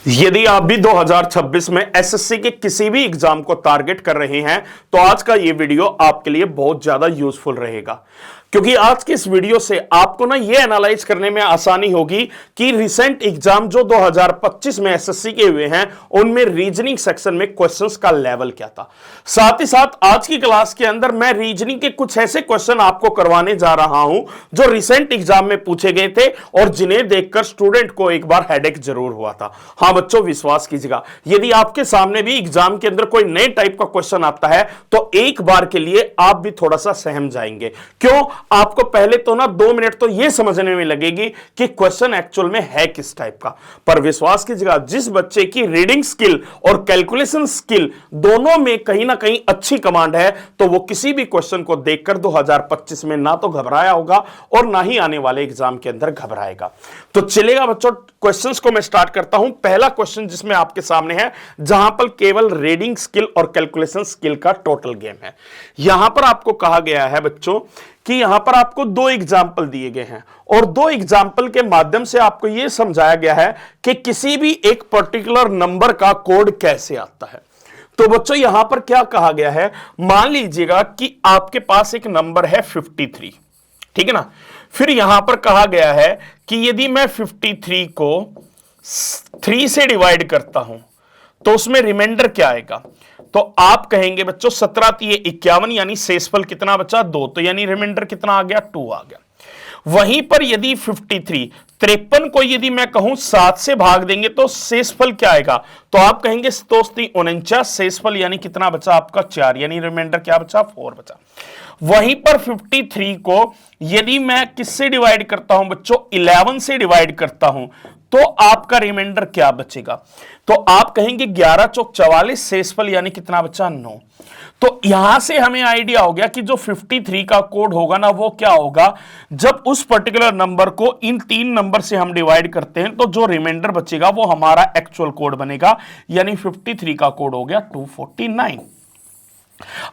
यदि आप भी 2026 में एसएससी के किसी भी एग्जाम को टारगेट कर रहे हैं तो आज का ये वीडियो आपके लिए बहुत ज्यादा यूजफुल रहेगा, क्योंकि आज की इस वीडियो से आपको ना ये एनालाइज करने में आसानी होगी कि रिसेंट एग्जाम जो 2025 में एसएससी के हुए हैं उनमें रीजनिंग सेक्शन में क्वेश्चंस का लेवल क्या था। साथ ही साथ आज की क्लास के अंदर मैं रीजनिंग के कुछ ऐसे क्वेश्चन आपको करवाने जा रहा हूं जो रिसेंट एग्जाम में पूछे गए थे और जिन्हें देखकर स्टूडेंट को एक बार हेडेक जरूर हुआ था। हाँ बच्चों, विश्वास कीजिएगा, यदि आपके सामने भी एग्जाम के अंदर कोई नए टाइप का क्वेश्चन आता है तो एक बार के लिए आप भी थोड़ा सा सहम जाएंगे। क्यों? आपको पहले तो ना 2 मिनट तो यह समझने में लगेगी कि क्वेश्चन एक्चुअल में है किस टाइप का, पर विश्वास कीजिएगा जिस बच्चे की रीडिंग स्किल और कैलकुलेशन स्किल दोनों में कहीं ना कहीं अच्छी कमांड है तो वो किसी भी क्वेश्चन को देखकर 2025 में ना तो घबराया होगा और ना ही आने वाले एग्जाम के अंदर घबराएगा। तो चलेगा बच्चों, क्वेश्चंस को मैं स्टार्ट करता हूं। पहला क्वेश्चन जिसमें आपके सामने है, जहां पर केवल रीडिंग स्किल और कैलकुलेशन स्किल का टोटल गेम है। यहां पर आपको कहा गया है बच्चों कि यहां पर आपको 2 एग्जाम्पल दिए गए हैं और 2 एग्जाम्पल के माध्यम से आपको यह समझाया गया है कि किसी भी एक पर्टिकुलर नंबर का कोड कैसे आता है। तो बच्चों यहां पर क्या कहा गया है, मान लीजिएगा कि आपके पास एक नंबर है 53, ठीक है ना। फिर यहां पर कहा गया है कि यदि मैं 53 को 3 से डिवाइड करता हूं तो उसमें रिमाइंडर क्या आएगा। तो आप कहेंगे बच्चों 17 3 51, यानी शेषफल कितना बचा 2, तो यानी रिमाइंडर कितना आ गया 2 आ गया। वहीं पर यदि 53 को यदि मैं कहूं 7 से भाग देंगे तो शेषफल क्या आएगा, तो आप कहेंगे 49 शेषफल यानी कितना बचा आपका 4, यानी रिमाइंडर क्या बचा 4 बचा। वहीं पर 53 को यदि मैं किससे डिवाइड करता हूं बच्चों 11 से डिवाइड करता हूं तो आपका रिमाइंडर क्या बचेगा, तो आप कहेंगे 11 चौक 44 शेषफल यानी कितना बचा 9। तो यहां से हमें आइडिया हो गया कि जो 53 का कोड होगा ना वो क्या होगा, जब उस पर्टिकुलर नंबर को इन 3 नंबर से हम डिवाइड करते हैं तो जो रिमाइंडर बचेगा वो हमारा एक्चुअल कोड बनेगा, यानी 53 का कोड हो गया 249।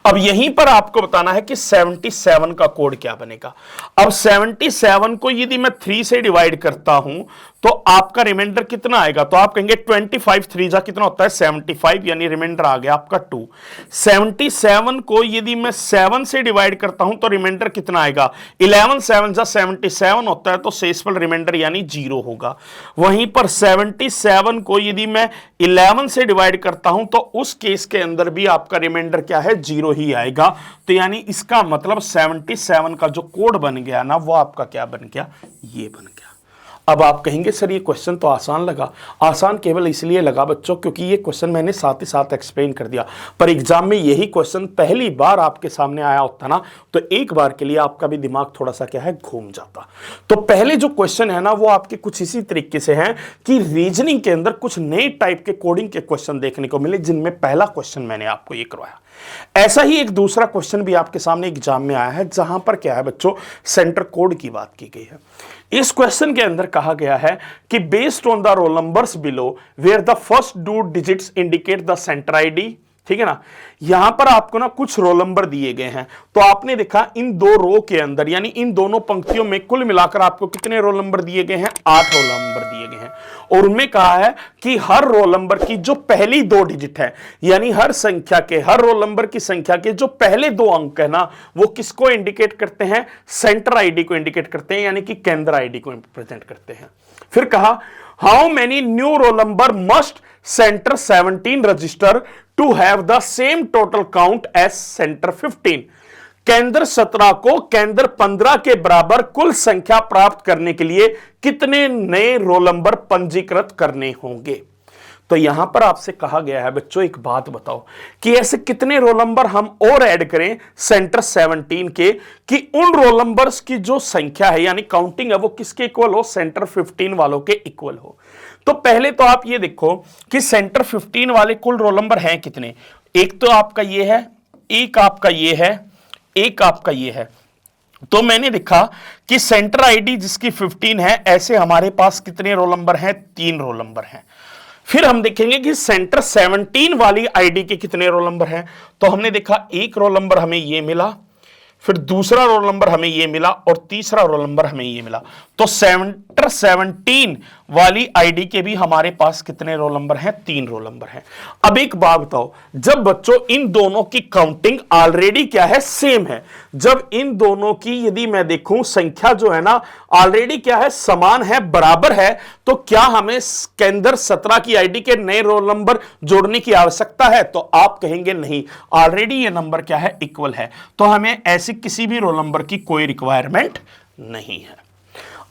अब यहीं पर आपको बताना है कि 77 का कोड क्या बनेगा। अब 77 को यदि मैं 3 से डिवाइड करता हूं तो आपका रिमाइंडर कितना आएगा, तो आप कहेंगे 25 3 जा कितना होता है 75, यानी रिमाइंडर आ गया आपका 2। 77 को यदि मैं 7 से डिवाइड करता हूं तो रिमाइंडर कितना आएगा, 11 7 जा 77 होता है तो शेषफल रिमाइंडर यानी 0 होगा। वहीं पर 77 को यदि मैं 11 से डिवाइड करता हूं तो उस केस के अंदर भी आपका रिमाइंडर क्या है 0 ही आएगा। तो यानी इसका मतलब 77 का जो कोड बन गया ना वो आपका क्या बन गया, ये बन गया। अब आप कहेंगे सर ये क्वेश्चन तो आसान लगा। आसान केवल इसलिए लगा बच्चों क्योंकि ये क्वेश्चन मैंने साथ ही साथ एक्सप्लेन कर दिया, पर एग्जाम में यही क्वेश्चन पहली बार आपके सामने आया होता ना तो एक बार के लिए आपका भी दिमाग थोड़ा सा क्या है घूम जाता। तो पहले जो क्वेश्चन है ना वो आपके कुछ इसी तरीके से हैं कि रीजनिंग के अंदर कुछ नए टाइप के कोडिंग के क्वेश्चन देखने को मिले, जिनमें पहला क्वेश्चन मैंने आपको ये करवाया। ऐसा ही एक दूसरा क्वेश्चन भी आपके सामने एग्जाम में आया है, जहां पर क्या है बच्चों सेंटर कोड की बात की गई है। इस क्वेश्चन के अंदर कहा गया है कि based on the roll numbers below where the first 2 digits indicate the centre ID, ठीक है ना। यहां पर आपको ना कुछ रोल नंबर दिए गए हैं, तो आपने देखा इन 2 रो के अंदर यानी इन दोनों पंक्तियों में कुल मिलाकर आपको कितने रोल नंबर दिए गए हैं, 8 रोल नंबर दिए गए हैं। और उनमें कहा है कि हर रोल नंबर की जो पहली 2 डिजिट है, यानी हर रोल नंबर की संख्या के जो पहले 2 अंक है ना वो किसको इंडिकेट करते हैं, सेंटर आईडी को इंडिकेट करते हैं, यानी कि केंद्र आईडी को रिप्रेजेंट करते हैं। फिर कहा how many new roll number must centre 17 register to have the same total count as centre 15। केंद्र 17 को केंद्र 15 के बराबर कुल संख्या प्राप्त करने के लिए कितने नए रोल नंबर पंजीकृत करने होंगे। तो यहां पर आपसे कहा गया है बच्चों एक बात बताओ कि ऐसे कितने रोल नंबर हम और ऐड करें सेंटर 17 के कि उन रोल नंबर्स की जो संख्या है यानी काउंटिंग है वो किसके इक्वल हो, सेंटर 15 वालों के इक्वल हो। तो पहले तो आप ये देखो कि सेंटर 15 वाले कुल रोल नंबर हैं कितने, एक तो आपका ये है, एक आपका ये है, एक आपका ये है। तो मैंने देखा कि सेंटर आईडी जिसकी 15 है, ऐसे हमारे पास कितने रोल नंबर हैं, 3 रोल नंबर हैं। फिर हम देखेंगे कि सेंटर 17 वाली आईडी के कितने रोल नंबर हैं, तो हमने देखा एक रोल नंबर हमें ये मिला, फिर दूसरा रोल नंबर हमें ये मिला और तीसरा रोल नंबर हमें ये मिला। तो सेक्टर 17 वाली आईडी के भी हमारे पास कितने रोल नंबर हैं? 3 रोल नंबर हैं। अब एक बात बताओ, जब बच्चों इन दोनों की काउंटिंग ऑलरेडी क्या है? सेम है। जब इन दोनों की यदि मैं देखूं संख्या जो है ना ऑलरेडी क्या है? समान है, बराबर है, तो क्या हमें केंद्र 17 की आईडी के नए रोल नंबर जोड़ने की आवश्यकता है? तो आप कहेंगे नहीं, ऑलरेडी ये नंबर क्या है? इक्वल है, तो हमें ऐसी किसी भी रोल नंबर की कोई रिक्वायरमेंट नहीं है।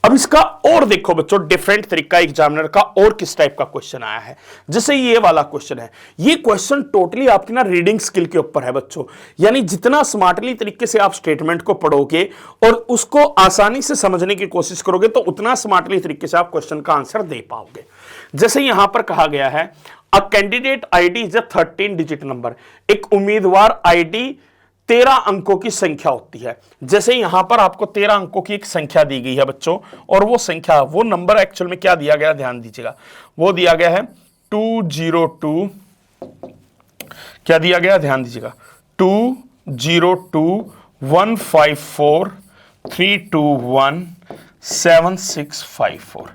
अब इसका और देखो बच्चों डिफरेंट तरीका एग्जामिनर का और किस टाइप का क्वेश्चन आया है। जैसे ये वाला क्वेश्चन है, ये क्वेश्चन टोटली आपकी ना रीडिंग स्किल के ऊपर है बच्चों, यानी जितना स्मार्टली तरीके से आप स्टेटमेंट को पढ़ोगे और उसको आसानी से समझने की कोशिश करोगे तो उतना स्मार्टली तरीके से आप क्वेश्चन का आंसर दे पाओगे। जैसे यहां पर कहा गया है a candidate ID is a 13 digit number, एक उम्मीदवार आईडी 13 अंकों की संख्या होती है। जैसे यहां पर आपको 13 अंकों की एक संख्या दी गई है बच्चों, और वो संख्या, वो नंबर एक्चुअल में क्या दिया गया, ध्यान दीजिएगा, वो दिया गया है 202, क्या दिया गया, ध्यान दीजिएगा, 2021543217654।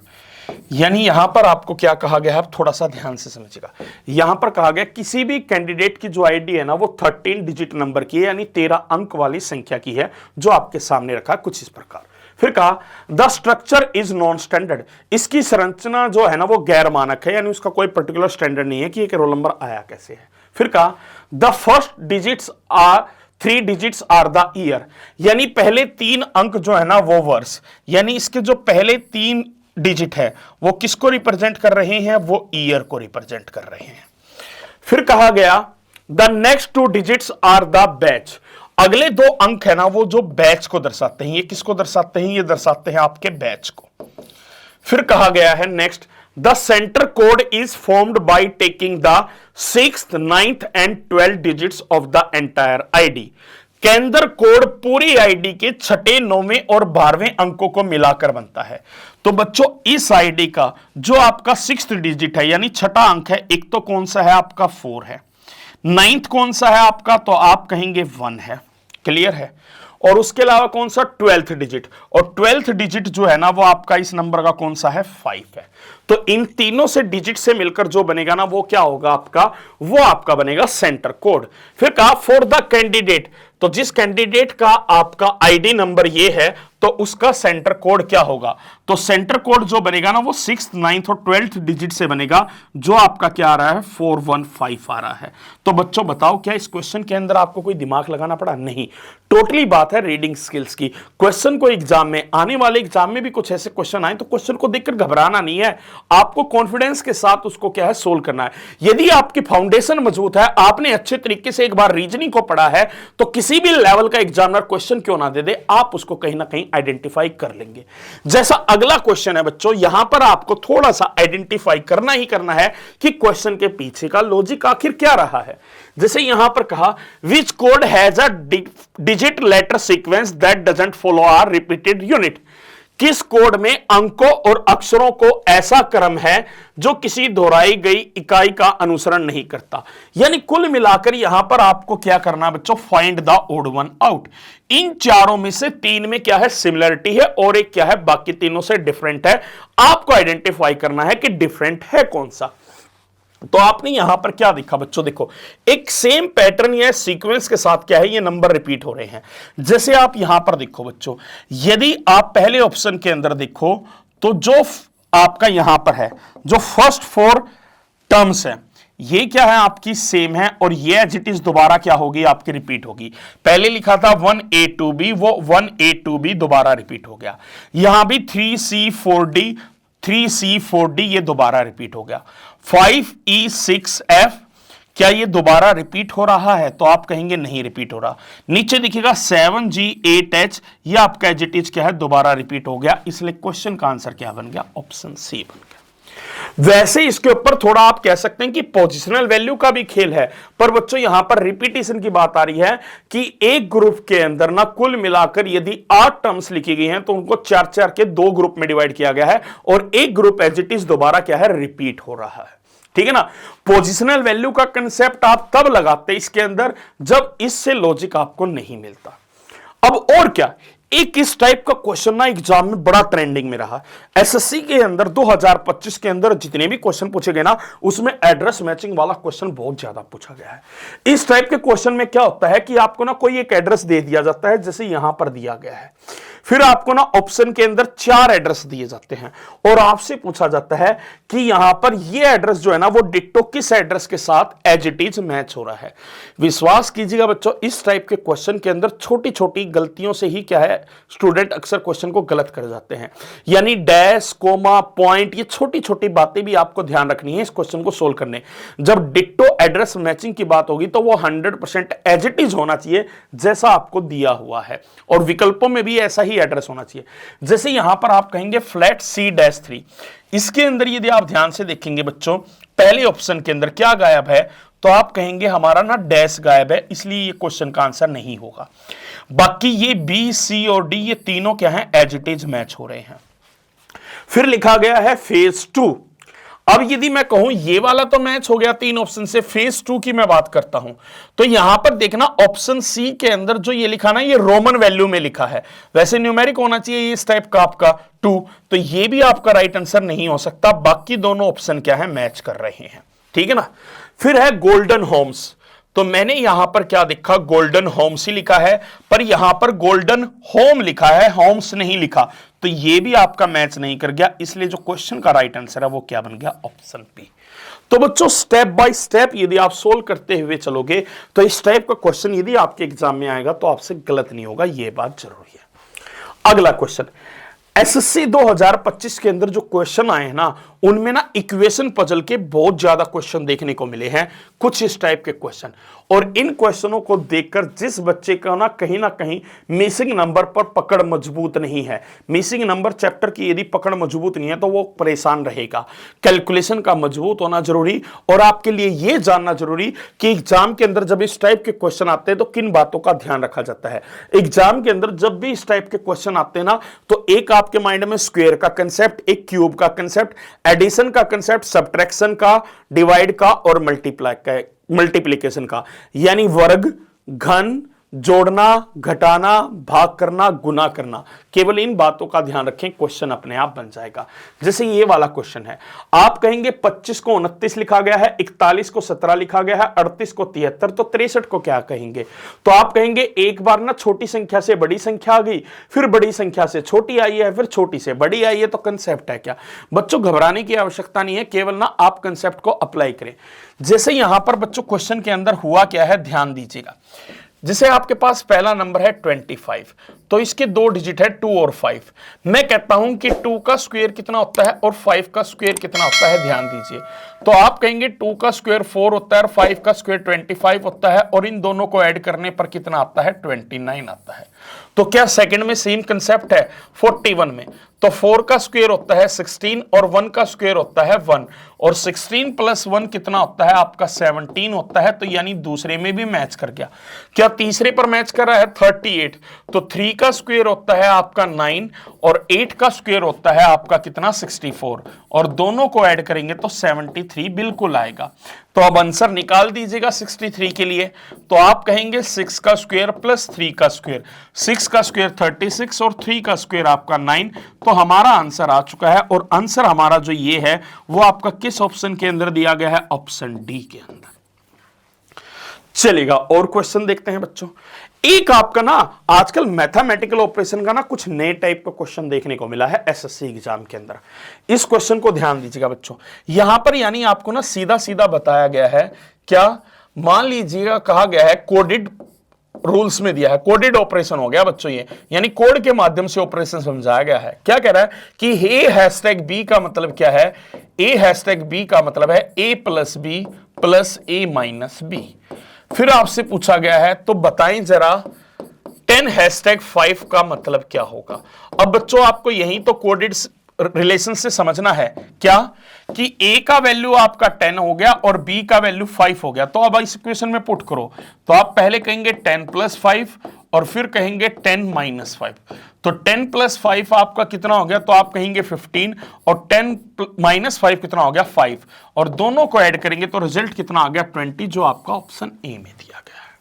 यानी यहां पर आपको क्या कहा गया है, आप थोड़ा सा ध्यान से समझिएगा। यहां पर कहा गया किसी भी कैंडिडेट की जो आईडी है ना वो 13 डिजिट नंबर की है, यानी 13 अंक वाली संख्या की है, जो आपके सामने रखा कुछ इस प्रकार। फिर कहा the structure is non standard, इसकी संरचना जो है ना वो गैर मानक है, यानी उसका कोई पर्टिकुलर स्टैंडर्ड नहीं है कि एक रोल नंबर आया कैसे है। फिर कहा the first digits are 3 digits are the year, यानी पहले 3 अंक जो है ना वो वर्ष, यानी इसके जो पहले 3 डिजिट है वो किसको रिप्रेजेंट कर रहे हैं, वो ईयर को रिप्रेजेंट कर रहे हैं। फिर कहा गया the next 2 digits are the batch, अगले 2 अंक है ना वो जो बैच को दर्शाते हैं, ये किसको दर्शाते हैं, ये दर्शाते हैं आपके बैच को। फिर कहा गया है next the centre code is formed by taking the 6th, 9th and 12th digits of the entire ID, केंद्र कोड पूरी आईडी के 6, 9वें और 12वें अंकों को मिलाकर बनता है। तो बच्चों इस आईडी का जो आपका 6th डिजिट है यानी 6ठा अंक है, एक तो कौन सा है आपका 4 है, 9th कौन सा है आपका, तो आप कहेंगे 1 है, क्लियर है, और उसके अलावा कौन सा 12th डिजिट, और 12th डिजिट जो है ना वो आपका इस नंबर का कौन सा है, 5 है। तो इन तीनों से डिजिट से मिलकर जो बनेगा ना वो क्या होगा आपका, वो आपका बनेगा सेंटर कोड। फिर कहा फॉर द कैंडिडेट, तो जिस कैंडिडेट का आपका आईडी नंबर ये है तो उसका सेंटर कोड क्या होगा, तो सेंटर कोड जो बनेगा ना वो 6th, 9th और 12th डिजिट से बनेगा, जो आपका क्या आ रहा है 415 आ रहा है। तो बच्चों बताओ क्या इस क्वेश्चन के अंदर आपको कोई दिमाग लगाना पड़ा? नहीं, टोटली बात है रीडिंग स्किल्स की। क्वेश्चन को एग्जाम में, आने वाले एग्जाम में भी कुछ ऐसे क्वेश्चन आए तो क्वेश्चन को देखकर घबराना नहीं है, आपको कॉन्फिडेंस के साथ उसको क्या है सोल्व करना है। यदि आपकी फाउंडेशन मजबूत है, आपने अच्छे तरीके से एक बार रीजनिंग को पढ़ा है, तो किसी भी लेवल का एग्जामिनर क्वेश्चन क्यों ना दे दे, आप उसको कहीं ना कहीं आइडेंटिफाई कर लेंगे। जैसा अगला क्वेश्चन है बच्चों, यहां पर आपको थोड़ा सा आइडेंटिफाई करना ही करना है कि क्वेश्चन के पीछे का लॉजिक आखिर क्या रहा है। जैसे यहां पर कहा which code has a digit letter sequence that doesn't follow are repeated unit, किस कोड में अंकों और अक्षरों को ऐसा क्रम है जो किसी दोहराई गई इकाई का अनुसरण नहीं करता। यानी कुल मिलाकर यहां पर आपको क्या करना है बच्चों, find the odd one out. इन चारों में से 3 में क्या है सिमिलरिटी है और एक क्या है बाकी तीनों से डिफरेंट है, आपको आइडेंटिफाई करना है कि डिफरेंट है कौन सा। तो आपने यहां पर क्या देखा बच्चों, देखो एक सेम पैटर्न या सीक्वेंस के साथ क्या है ये नंबर रिपीट हो रहे हैं। जैसे आप यहां पर देखो बच्चों, यदि आप पहले ऑप्शन के अंदर देखो तो जो आपका यहां पर है जो फर्स्ट 4 टर्म्स है ये क्या है आपकी सेम है, और ये एज इट इज दोबारा क्या होगी आपकी रिपीट होगी। पहले लिखा था 1A2B, वो 1A2B दोबारा रिपीट हो गया। यहां भी 3C4D, 3C4D ये दोबारा रिपीट हो गया। 5E6F क्या ये दोबारा रिपीट हो रहा है, तो आप कहेंगे नहीं रिपीट हो रहा। नीचे दिखेगा 7G8H, ये आपका एज इट इज क्या है दोबारा रिपीट हो गया, इसलिए क्वेश्चन का आंसर क्या बन गया, ऑप्शन सी बन गया। वैसे इसके ऊपर थोड़ा आप कह सकते हैं कि पोजिशनल वैल्यू का भी खेल है, पर बच्चों यहां पर रिपीटेशन की बात आ रही है कि एक ग्रुप के अंदर ना कुल मिलाकर यदि 8 टर्म्स लिखी गई हैं तो उनको 4-4 के 2 ग्रुप में डिवाइड किया गया है, और एक ग्रुप एज इट इज दोबारा क्या है रिपीट हो रहा है। ठीक है ना। पोजिशनल वैल्यू का कंसेप्ट आप तब लगाते हैं इसके अंदर जब इससे लॉजिक आपको नहीं मिलता। अब और क्या, एक इस टाइप का क्वेश्चन ना एग्जाम में बड़ा ट्रेंडिंग में रहा। एसएससी के अंदर 2025 के अंदर जितने भी क्वेश्चन पूछे गए ना, उसमें एड्रेस मैचिंग वाला क्वेश्चन बहुत ज्यादा पूछा गया है। इस टाइप के क्वेश्चन में क्या होता है कि आपको ना कोई एक एड्रेस दे दिया जाता है, जैसे यहां पर दिया गया है, फिर आपको ना ऑप्शन के अंदर 4 एड्रेस दिए जाते हैं और आपसे पूछा जाता है कि यहां पर ये एड्रेस जो है ना वो डिट्टो किस एड्रेस के साथ एज इट इज मैच हो रहा है। विश्वास कीजिएगा बच्चों, इस टाइप के क्वेश्चन के अंदर छोटी छोटी गलतियों से ही क्या है, स्टूडेंट अक्सर क्वेश्चन को गलत कर जाते हैं। यानी डैश, कोमा, पॉइंट, ये छोटी छोटी बातें भी आपको ध्यान रखनी है इस क्वेश्चन को सोल्व करने। जब डिट्टो एड्रेस मैचिंग की बात होगी तो वो 100% एज इट इज होना चाहिए जैसा आपको दिया हुआ है, और विकल्पों में भी ऐसा ही एड्रेस होना चाहिए। जैसे यहां पर आप कहेंगे फ्लैट C-3, इसके अंदर यदि आप ध्यान से देखेंगे बच्चों, पहले ऑप्शन के अंदर क्या गायब है, तो आप कहेंगे हमारा ना डैश गायब है, इसलिए ये क्वेश्चन का आंसर नहीं होगा। बाकी ये B, C और D ये तीनों क्या है, एज इट इज मैच हो रहे हैं। फिर लिखा गया है फेज 2। अब यदि मैं कहूं ये वाला तो मैच हो गया 3 ऑप्शन से, फेज 2 की मैं बात करता हूं तो यहां पर देखना ऑप्शन सी के अंदर जो ये लिखा ना, ये रोमन वैल्यू में लिखा है। वैसे न्यूमेरिक होना चाहिए इस टाइप का आपका 2, तो ये भी आपका राइट आंसर नहीं हो सकता। बाकी दोनों ऑप्शन क्या है, मैच कर रहे हैं, ठीक है ना। फिर है गोल्डन होम्स, तो मैंने यहां पर क्या देखा, गोल्डन होम्स ही लिखा है, पर यहां पर गोल्डन होम लिखा है, होम्स नहीं लिखा, तो ये भी आपका मैच नहीं कर गया। इसलिए जो क्वेश्चन का राइट आंसर है वो क्या बन गया, ऑप्शन बी। तो बच्चों स्टेप बाय स्टेप यदि आप सोल्व करते हुए चलोगे तो इस टाइप का क्वेश्चन यदि आपके एग्जाम में आएगा तो आपसे गलत नहीं होगा, ये बात जरूरी है। अगला क्वेश्चन, एसएससी 2025 के अंदर जो क्वेश्चन आए हैं ना, उनमें ना इक्वेशन पजल के बहुत ज्यादा क्वेश्चन देखने को मिले हैं, कुछ इस टाइप के क्वेश्चन। और इन क्वेश्चनों को देखकर जिस बच्चे का ना कहीं मिसिंग नंबर पर पकड़ मजबूत नहीं है, मिसिंग नंबर चैप्टर की यदि पकड़ मजबूत नहीं है तो वो परेशान रहेगा। कैलकुलेशन का मजबूत होना जरूरी, और आपके लिए यह जानना जरूरी कि एग्जाम के अंदर जब इस टाइप के क्वेश्चन आते हैं तो किन बातों का ध्यान रखा जाता है। एग्जाम के अंदर जब भी इस टाइप के क्वेश्चन आते हैं ना, तो एक आपके माइंड में स्क्वायर का कंसेप्ट, एक क्यूब का कंसेप्ट, एडिशन का कंसेप्ट, सब्ट्रैक्शन का, डिवाइड का और मल्टीप्लिकेशन का, यानी वर्ग, घन, जोड़ना, घटाना, भाग करना, गुना करना, केवल इन बातों का ध्यान रखें, क्वेश्चन अपने आप बन जाएगा। जैसे ये वाला क्वेश्चन है, आप कहेंगे 25 को 29 लिखा गया है, 41 को 17 लिखा गया है, 38 को 73, तो 63 को क्या कहेंगे। तो आप कहेंगे एक बार ना छोटी संख्या से बड़ी संख्या आ गई, फिर बड़ी संख्या से छोटी आई है, फिर छोटी से बड़ी आई है, तो कंसेप्ट है क्या। बच्चों घबराने की आवश्यकता नहीं है, केवल ना आप कंसेप्ट को अप्लाई करें। जैसे यहां पर बच्चों क्वेश्चन के अंदर हुआ क्या है, ध्यान दीजिएगा। जैसे आपके पास पहला नंबर है 25, तो इसके 2 डिजिट है 2 और 5। मैं कहता हूं कि 2 का स्क्वायर कितना होता है और 5 का स्क्वायर कितना होता है, ध्यान दीजिए। तो आप कहेंगे 2 का स्क्वायर 4 होता है और 5 का स्क्वायर 25 होता है, और इन दोनों को ऐड करने पर कितना आता है, 29 आता है। तो क्या सेकंड में सेम कंसेप्ट है, 41 में तो 4 का स्क्वायर होता है 16 और 1 का स्क्वायर होता है 1, और 16 + 1 कितना होता है आपका 17 होता है। तो यानी दूसरे में भी मैच कर गया। क्या तीसरे पर मैच कर रहा है, 38, तो 3 का स्क्वायर होता है आपका 9 और 8 का स्क्वायर होता है आपका कितना, 64, और दोनों को ऐड करेंगे तो 73 बिल्कुल आएगा। तो अब आंसर निकाल दीजिएगा 63 के लिए। तो आप कहेंगे 6 का स्क्वायर प्लस 3 का स्क्वायर, 6 का स्क्वायर 36 और 3 का स्क्वायर आपका 9, तो हमारा आंसर आ चुका है। और आंसर हमारा जो ये है वो आपका किस ऑप्शन के अंदर दिया गया है, ऑप्शन डी के अंदर। चलेगा और क्वेश्चन देखते हैं बच्चों। एक आपका ना आजकल मैथमेटिकल ऑपरेशन का ना कुछ नए टाइप का क्वेश्चन देखने को मिला है एसएससी एग्जाम के अंदर। इस क्वेश्चन को ध्यान दीजिएगा बच्चों। यहां पर यानी आपको ना सीधा सीधा बताया गया है, क्या मान लीजिएगा कहा गया है कोडेड रूल्स में दिया है, कोडेड ऑपरेशन हो गया बच्चों ये, यानी कोड के माध्यम से ऑपरेशन समझाया गया है। क्या कह रहा है कि ए हैशटैग बी का मतलब क्या है, ए हैशटैग बी का मतलब है a + b + a - b। फिर आपसे पूछा गया है तो बताएं जरा 10 हैशटैग 5 का मतलब क्या होगा। अब बच्चों आपको यही तो कोडेड रिलेशन से समझना है, क्या कि a का वैल्यू आपका 10 हो गया और b का वैल्यू 5 हो गया। तो अब इस इक्वेशन में पुट करो, तो आप पहले कहेंगे 10 + 5 और फिर कहेंगे 10 - 5। तो 10 + 5 आपका कितना हो गया, तो आप कहेंगे 15, और 10 - 5 कितना हो गया, 5, और दोनों को ऐड करेंगे तो रिजल्ट कितना आ गया, 20, जो आपका ऑप्शन ए में दिया गया है।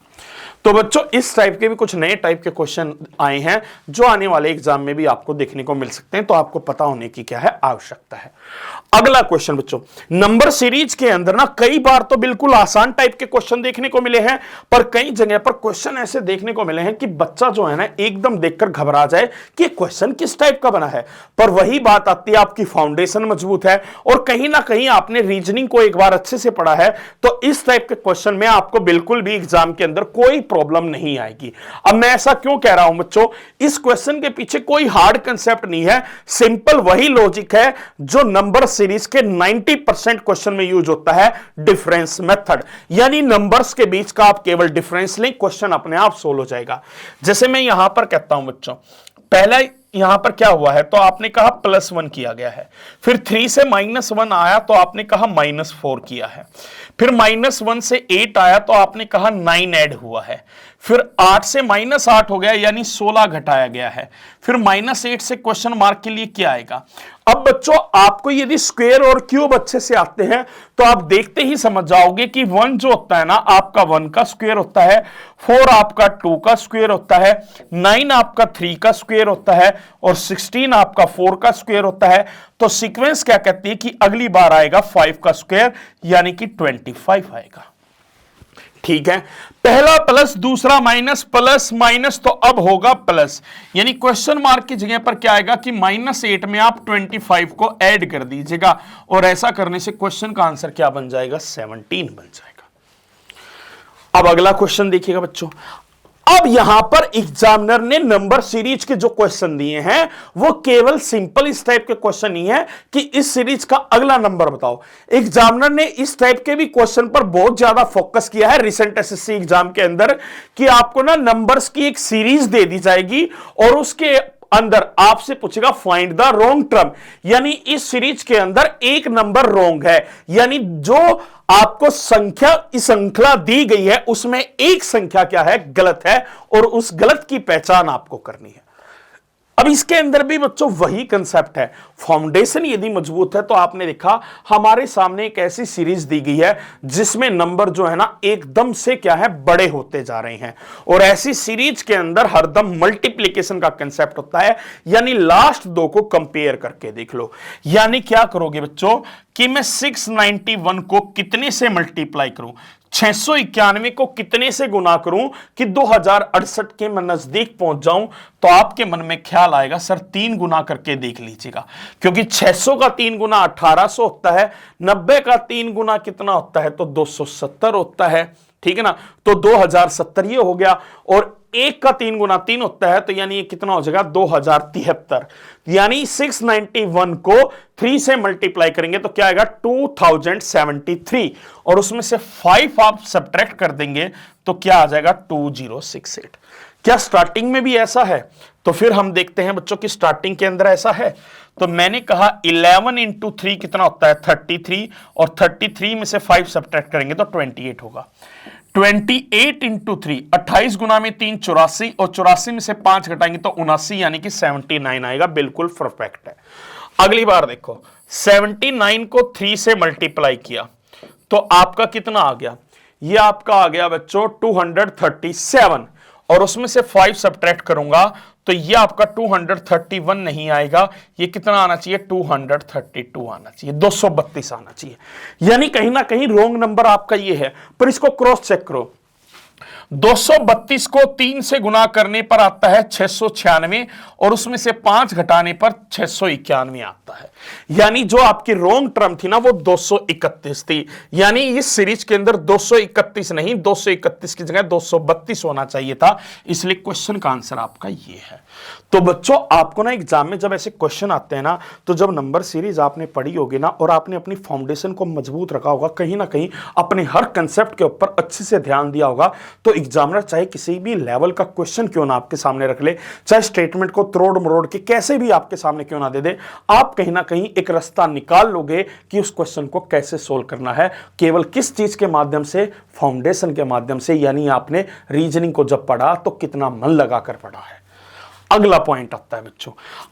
तो बच्चों इस टाइप के भी कुछ नए टाइप के क्वेश्चन आए हैं जो आने वाले एग्जाम में भी आपको देखने को मिल सकते हैं, तो आपको पता होने की क्या है आवश्यकता है। अगला क्वेश्चन बच्चों, नंबर सीरीज के अंदर ना कई बार तो बिल्कुल आसान टाइप के क्वेश्चन देखने को मिले हैं, पर कई जगह पर क्वेश्चन ऐसे देखने को मिले हैं कि बच्चा जो है ना एकदम देखकर घबरा जाए कि क्वेश्चन किस टाइप का बना है। पर वही बात आती है, आपकी फाउंडेशन मजबूत है और कहीं ना कहीं आपने रीजनिंग को एक बार अच्छे से पढ़ा है, तो इस टाइप के क्वेश्चन में आपको बिल्कुल भी एग्जाम के अंदर कोई प्रॉब्लम नहीं आएगी। अब मैं ऐसा क्यों कह रहा हूं बच्चों, इस क्वेश्चन के पीछे कोई हार्ड कंसेप्ट नहीं है, सिंपल वही लॉजिक है जो नंबर सीरीज के 90% क्वेश्चन में यूज होता है, डिफरेंस मेथड। यानी नंबर्स के बीच का आप केवल डिफरेंस लें, क्वेश्चन अपने आप सोल्व हो जाएगा। जैसे मैं यहां पर कहता हूं बच्चों, पहला यहां पर क्या हुआ है, तो आपने कहा +1 किया गया है, फिर 3 से -1 आया तो आपने कहा -4 किया है, फिर -1 से 8 आया तो आपने कहा 9 ऐड हुआ है, फिर 8 से -8 हो गया यानी 16 घटाया गया है, फिर -8 से क्वेश्चन मार्क के लिए क्या आएगा। अब बच्चों आपको यदि स्क्वायर और क्यूब अच्छे से आते हैं तो आप देखते ही समझ जाओगे कि 1 जो होता है ना आपका 1 का स्क्वायर होता है, 4 आपका 2 का स्क्वायर होता है, 9 आपका 3 का स्क्वायर होता है और 16 आपका 4 का स्क्वायर होता है। तो सीक्वेंस क्या कहती है कि अगली बार आएगा 5 का स्क्वायर यानी कि 25 आएगा। ठीक है, पहला प्लस दूसरा माइनस, प्लस माइनस तो अब होगा प्लस, यानी क्वेश्चन मार्क की जगह पर क्या आएगा कि -8 में आप 25 को ऐड कर दीजिएगा और ऐसा करने से क्वेश्चन का आंसर क्या बन जाएगा, 17 बन जाएगा। अब अगला क्वेश्चन देखिएगा बच्चों, अब यहां पर एग्जामिनर ने नंबर सीरीज के जो क्वेश्चन दिए हैं वो केवल सिंपल इस टाइप के क्वेश्चन नहीं है कि इस सीरीज का अगला नंबर बताओ। एग्जामिनर ने इस टाइप के भी क्वेश्चन पर बहुत ज्यादा फोकस किया है रिसेंट एसएससी एग्जाम के अंदर, कि आपको ना नंबर्स की एक सीरीज दे दी जाएगी और उसके अंदर आपसे पूछेगा फाइंड द रॉन्ग टर्म, यानी इस सीरीज के अंदर एक नंबर रॉन्ग है, यानी जो आपको संख्या इस श्रृंखला दी गई है उसमें एक संख्या क्या है, गलत है, और उस गलत की पहचान आपको करनी है। अब इसके अंदर भी बच्चों वही कंसेप्ट है, फाउंडेशन यदि मजबूत है तो आपने देखा हमारे सामने एक ऐसी सीरीज दी गई है जिसमें नंबर जो है ना एकदम से क्या है, बड़े होते जा रहे हैं, और ऐसी सीरीज के अंदर हरदम मल्टीप्लिकेशन का कंसेप्ट होता है, यानी लास्ट दो को कंपेयर करके देख लो। यानी क्या करोगे बच्चों कि मैं 691 को कितने से मल्टीप्लाई करूं, 691 को कितने से गुना करूं कि 2068 के मैं नजदीक पहुंच जाऊं, तो आपके मन में ख्याल आएगा सर 3 गुना करके देख लीजिएगा, क्योंकि 600 का 3 गुना 1800 होता है, 90 का 3 गुना कितना होता है, तो 270 होता है, ठीक है ना, तो 2070 ये हो गया, और 1 का 3 गुना 3 होता है, तो यानी ये कितना हो जाएगा 2073, यानी 691 को 3 से मल्टीप्लाई करेंगे तो क्या आएगा 2073, और उसमें से 5 आप सब्ट्रैक्ट कर देंगे तो क्या आ जाएगा 2068। क्या स्टार्टिंग में भी ऐसा है? तो फिर हम देखते हैं बच्चों की स्टार्टिंग के अंदर ऐसा है। तो मैंने कहा 11 इंटू 3 कितना होता है 33, और 33 में से 5 सब्ट्रैक्ट करेंगे तो 28 होगा। 28 इंटू 3 28 गुना में 3 84, और 84 में से 5 घटाएंगे तो 79, यानी कि 79 आएगा, बिल्कुल परफेक्ट है। अगली बार देखो 79 को 3 से मल्टीप्लाई किया तो आपका कितना आ गया, ये आपका आ गया बच्चों 237, और उसमें से 5 सब्ट्रैक्ट करूंगा तो ये आपका 231 नहीं आएगा, ये कितना आना चाहिए 232 आना चाहिए, 232 आना चाहिए, यानी कहीं ना कहीं रॉन्ग नंबर आपका ये है। पर इसको क्रॉस चेक करो, 232 को 3 से गुना करने पर आता है 696, और उसमें से 5 घटाने पर 691 आता है, यानी जो आपकी रॉन्ग टर्म थी ना वो 231 थी, यानी इस सीरीज के अंदर 231 नहीं 231 की जगह 232 होना चाहिए था, इसलिए क्वेश्चन का आंसर आपका ये है। तो बच्चों आपको ना एग्जाम में जब ऐसे क्वेश्चन आते हैं ना, तो जब नंबर सीरीज आपने पढ़ी होगी ना और आपने अपनी फाउंडेशन को मजबूत रखा होगा, कहीं ना कहीं अपने हर कंसेप्ट के ऊपर अच्छे से ध्यान दिया होगा, तो एग्जामिनर चाहे किसी भी लेवल का क्वेश्चन क्यों ना आपके सामने रख ले, चाहे स्टेटमेंट को तोड़ मरोड़ के कैसे भी आपके सामने क्यों ना दे दे, आप कहीं ना कहीं एक रास्ता निकाल लोगे कि उस क्वेश्चन को कैसे सोल्व करना है, केवल किस चीज के माध्यम से, फाउंडेशन के माध्यम से, यानी आपने रीजनिंग को जब पढ़ा तो कितना मन लगाकर पढ़ा है। अगला पॉइंट आता है बच्चों,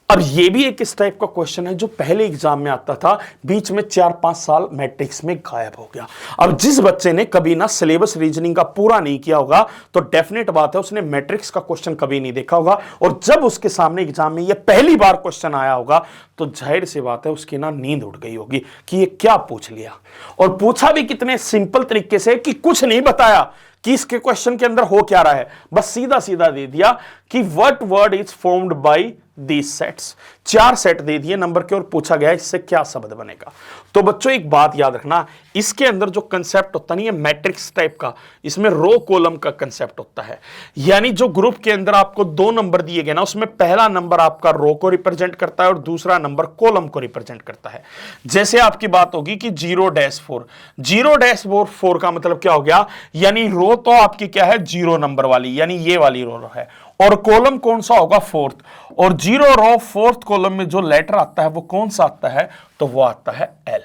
अब ये भी एक इस टाइप का क्वेश्चन है जो पहले एग्जाम में आता था, बीच में 4-5 साल मैट्रिक्स में गायब हो गया। अब जिस बच्चे ने कभी ना सिलेबस रीजनिंग का पूरा नहीं किया होगा तो डेफिनेट बात है उसने मैट्रिक्स का क्वेश्चन कभी नहीं देखा होगा, और जब उसके सामने एग्जाम में ये पहली बार क्वेश्चन आया होगा तो जाहिर सी बात है उसकी ना नींद उड़ गई होगी कि ये क्या पूछ लिया, और पूछा भी कितने सिंपल तरीके से कि कुछ नहीं बताया कि इसके क्वेश्चन के अंदर हो क्या रहा है, बस सीधा सीधा दे दिया कि what word is formed by these sets. 4 set दे दिए नंबर के और पूछा गया इससे क्या शब्द बनेगा। तो बच्चों एक बात याद रखना, इसके अंदर जो कंसेप्ट होता नहीं है मैट्रिक्स टाइप का, इसमें रो कॉलम का कंसेप्ट होता है। यानी जो ग्रुप के अंदर आपको 2 नंबर दिए गए ना, उसमें पहला नंबर आपका रो को रिप्रेजेंट करता है और दूसरा नंबर कॉलम को रिप्रेजेंट करता है। जैसे आपकी बात होगी कि 0-4, 0-4 का मतलब क्या हो गया, यानी रो तो आपकी क्या है 0 नंबर वाली, यानी ये वाली रो है, और कॉलम कौन सा होगा 4th, और 0 रो 4th कॉलम में जो लेटर आता है वो कौन सा आता है, तो वो आता है L।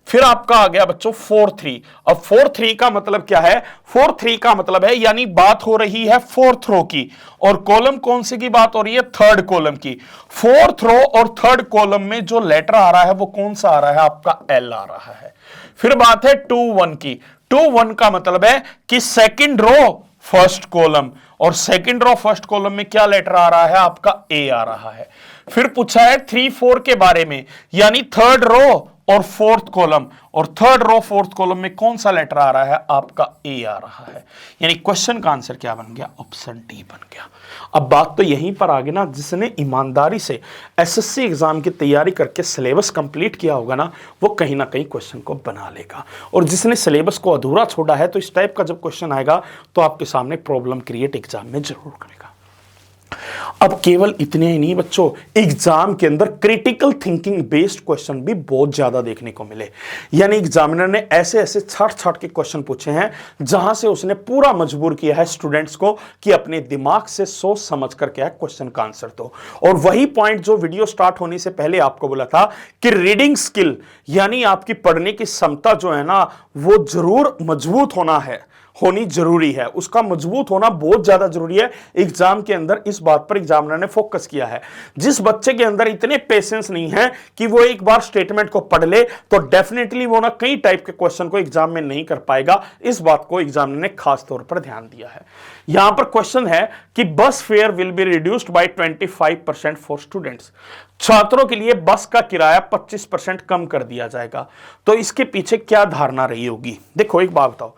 फिर आपका आ गया बच्चों 4-3। अब 4-3 का मतलब क्या है, 4-3 का मतलब है यानी बात हो रही है 4th रो की, और कॉलम कौन से की बात हो रही है, 3rd कॉलम की। 4th रो और 3rd कॉलम में जो लेटर आ रहा है वो कौन सा आ रहा है, आपका L आ रहा है। फिर बात है 2-1 की। 2-1 का मतलब है कि 2nd रो 1st कॉलम, और 2nd रो 1st कॉलम में क्या लेटर आ रहा है, आपका A आ रहा है। फिर पूछा है 3-4 के बारे में, यानी 3rd रो और 4th कॉलम, और 3rd रो 4th कॉलम में कौन सा लेटर आ रहा है, आपका A आ रहा है। यानी क्वेश्चन का आंसर क्या बन गया, ऑप्शन डी बन गया। अब बात तो यहीं पर आ गई ना, जिसने ईमानदारी से एसएससी एग्जाम की तैयारी करके सिलेबस कंप्लीट किया होगा ना, वो कहीं ना कहीं क्वेश्चन को बना लेगा, और जिसने सिलेबस को अधूरा छोड़ा है तो इस टाइप का जब क्वेश्चन आएगा तो आपके सामने प्रॉब्लम क्रिएट एग्जाम में जरूर करेगा। अब केवल इतने ही नहीं बच्चों, एग्जाम के अंदर क्रिटिकल थिंकिंग बेस्ड क्वेश्चन भी बहुत ज्यादा देखने को मिले। यानी एग्जामिनर ने ऐसे ऐसे छाट के क्वेश्चन पूछे हैं जहां से उसने पूरा मजबूर किया है स्टूडेंट्स को कि अपने दिमाग से सोच समझ कर क्या है क्वेश्चन का आंसर दो। और वही पॉइंट जो वीडियो स्टार्ट होने से पहले आपको बोला था कि रीडिंग स्किल यानी आपकी पढ़ने की क्षमता जो है ना, वो जरूर मजबूत होनी जरूरी है, उसका मजबूत होना बहुत ज्यादा जरूरी है एग्जाम के अंदर। इस बात पर एग्जामिनर ने फोकस किया है। जिस बच्चे के अंदर इतने पेशेंस नहीं है कि वो एक बार स्टेटमेंट को पढ़ ले तो डेफिनेटली वो ना कई टाइप के क्वेश्चन को एग्जाम में नहीं कर पाएगा। इस बात को एग्जामिनर ने खास तौर पर ध्यान दिया है। यहां पर क्वेश्चन है कि बस fair will be reduced by 25% for students. छात्रों के लिए बस का किराया 25% कम कर दिया जाएगा। तो इसके पीछे क्या धारणा रही होगी? देखो एक बात बताओ,